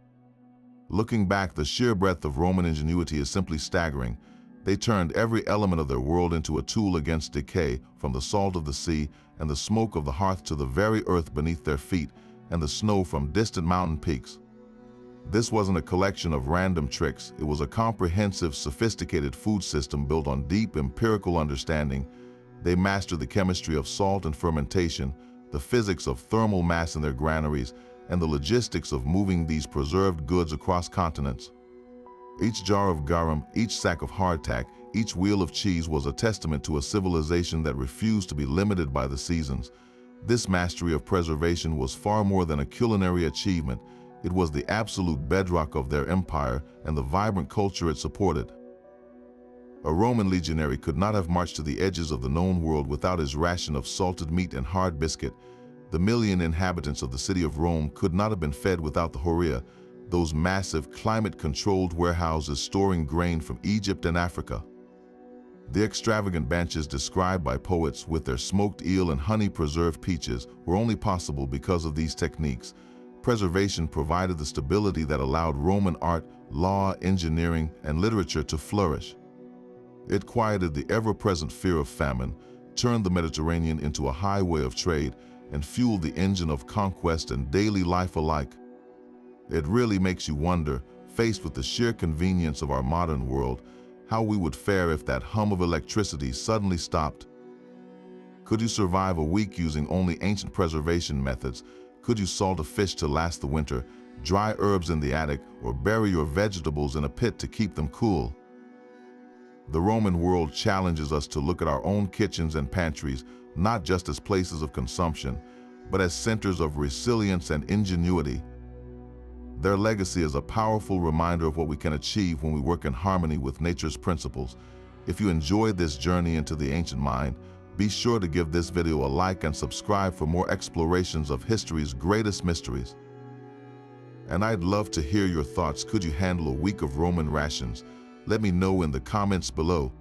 Looking back, the sheer breadth of Roman ingenuity is simply staggering. They turned every element of their world into a tool against decay, from the salt of the sea and the smoke of the hearth to the very earth beneath their feet and the snow from distant mountain peaks. This wasn't a collection of random tricks. It was a comprehensive, sophisticated food system built on deep empirical understanding. They mastered the chemistry of salt and fermentation, the physics of thermal mass in their granaries, and the logistics of moving these preserved goods across continents. Each jar of garum, each sack of hardtack, each wheel of cheese was a testament to a civilization that refused to be limited by the seasons. This mastery of preservation was far more than a culinary achievement. It was the absolute bedrock of their empire and the vibrant culture it supported. A Roman legionary could not have marched to the edges of the known world without his ration of salted meat and hard biscuit. The million inhabitants of the city of Rome could not have been fed without the horia, those massive climate-controlled warehouses storing grain from Egypt and Africa. The extravagant benches described by poets with their smoked eel and honey-preserved peaches were only possible because of these techniques. Preservation provided the stability that allowed Roman art, law, engineering, and literature to flourish. It quieted the ever-present fear of famine, turned the Mediterranean into a highway of trade, and fueled the engine of conquest and daily life alike. It really makes you wonder, faced with the sheer convenience of our modern world, how we would fare if that hum of electricity suddenly stopped. Could you survive a week using only ancient preservation methods? Could you salt a fish to last the winter, dry herbs in the attic, or bury your vegetables in a pit to keep them cool? The Roman world challenges us to look at our own kitchens and pantries, not just as places of consumption, but as centers of resilience and ingenuity. Their legacy is a powerful reminder of what we can achieve when we work in harmony with nature's principles. If you enjoyed this journey into the ancient mind, be sure to give this video a like and subscribe for more explorations of history's greatest mysteries. And I'd love to hear your thoughts. Could you handle a week of Roman rations? Let me know in the comments below.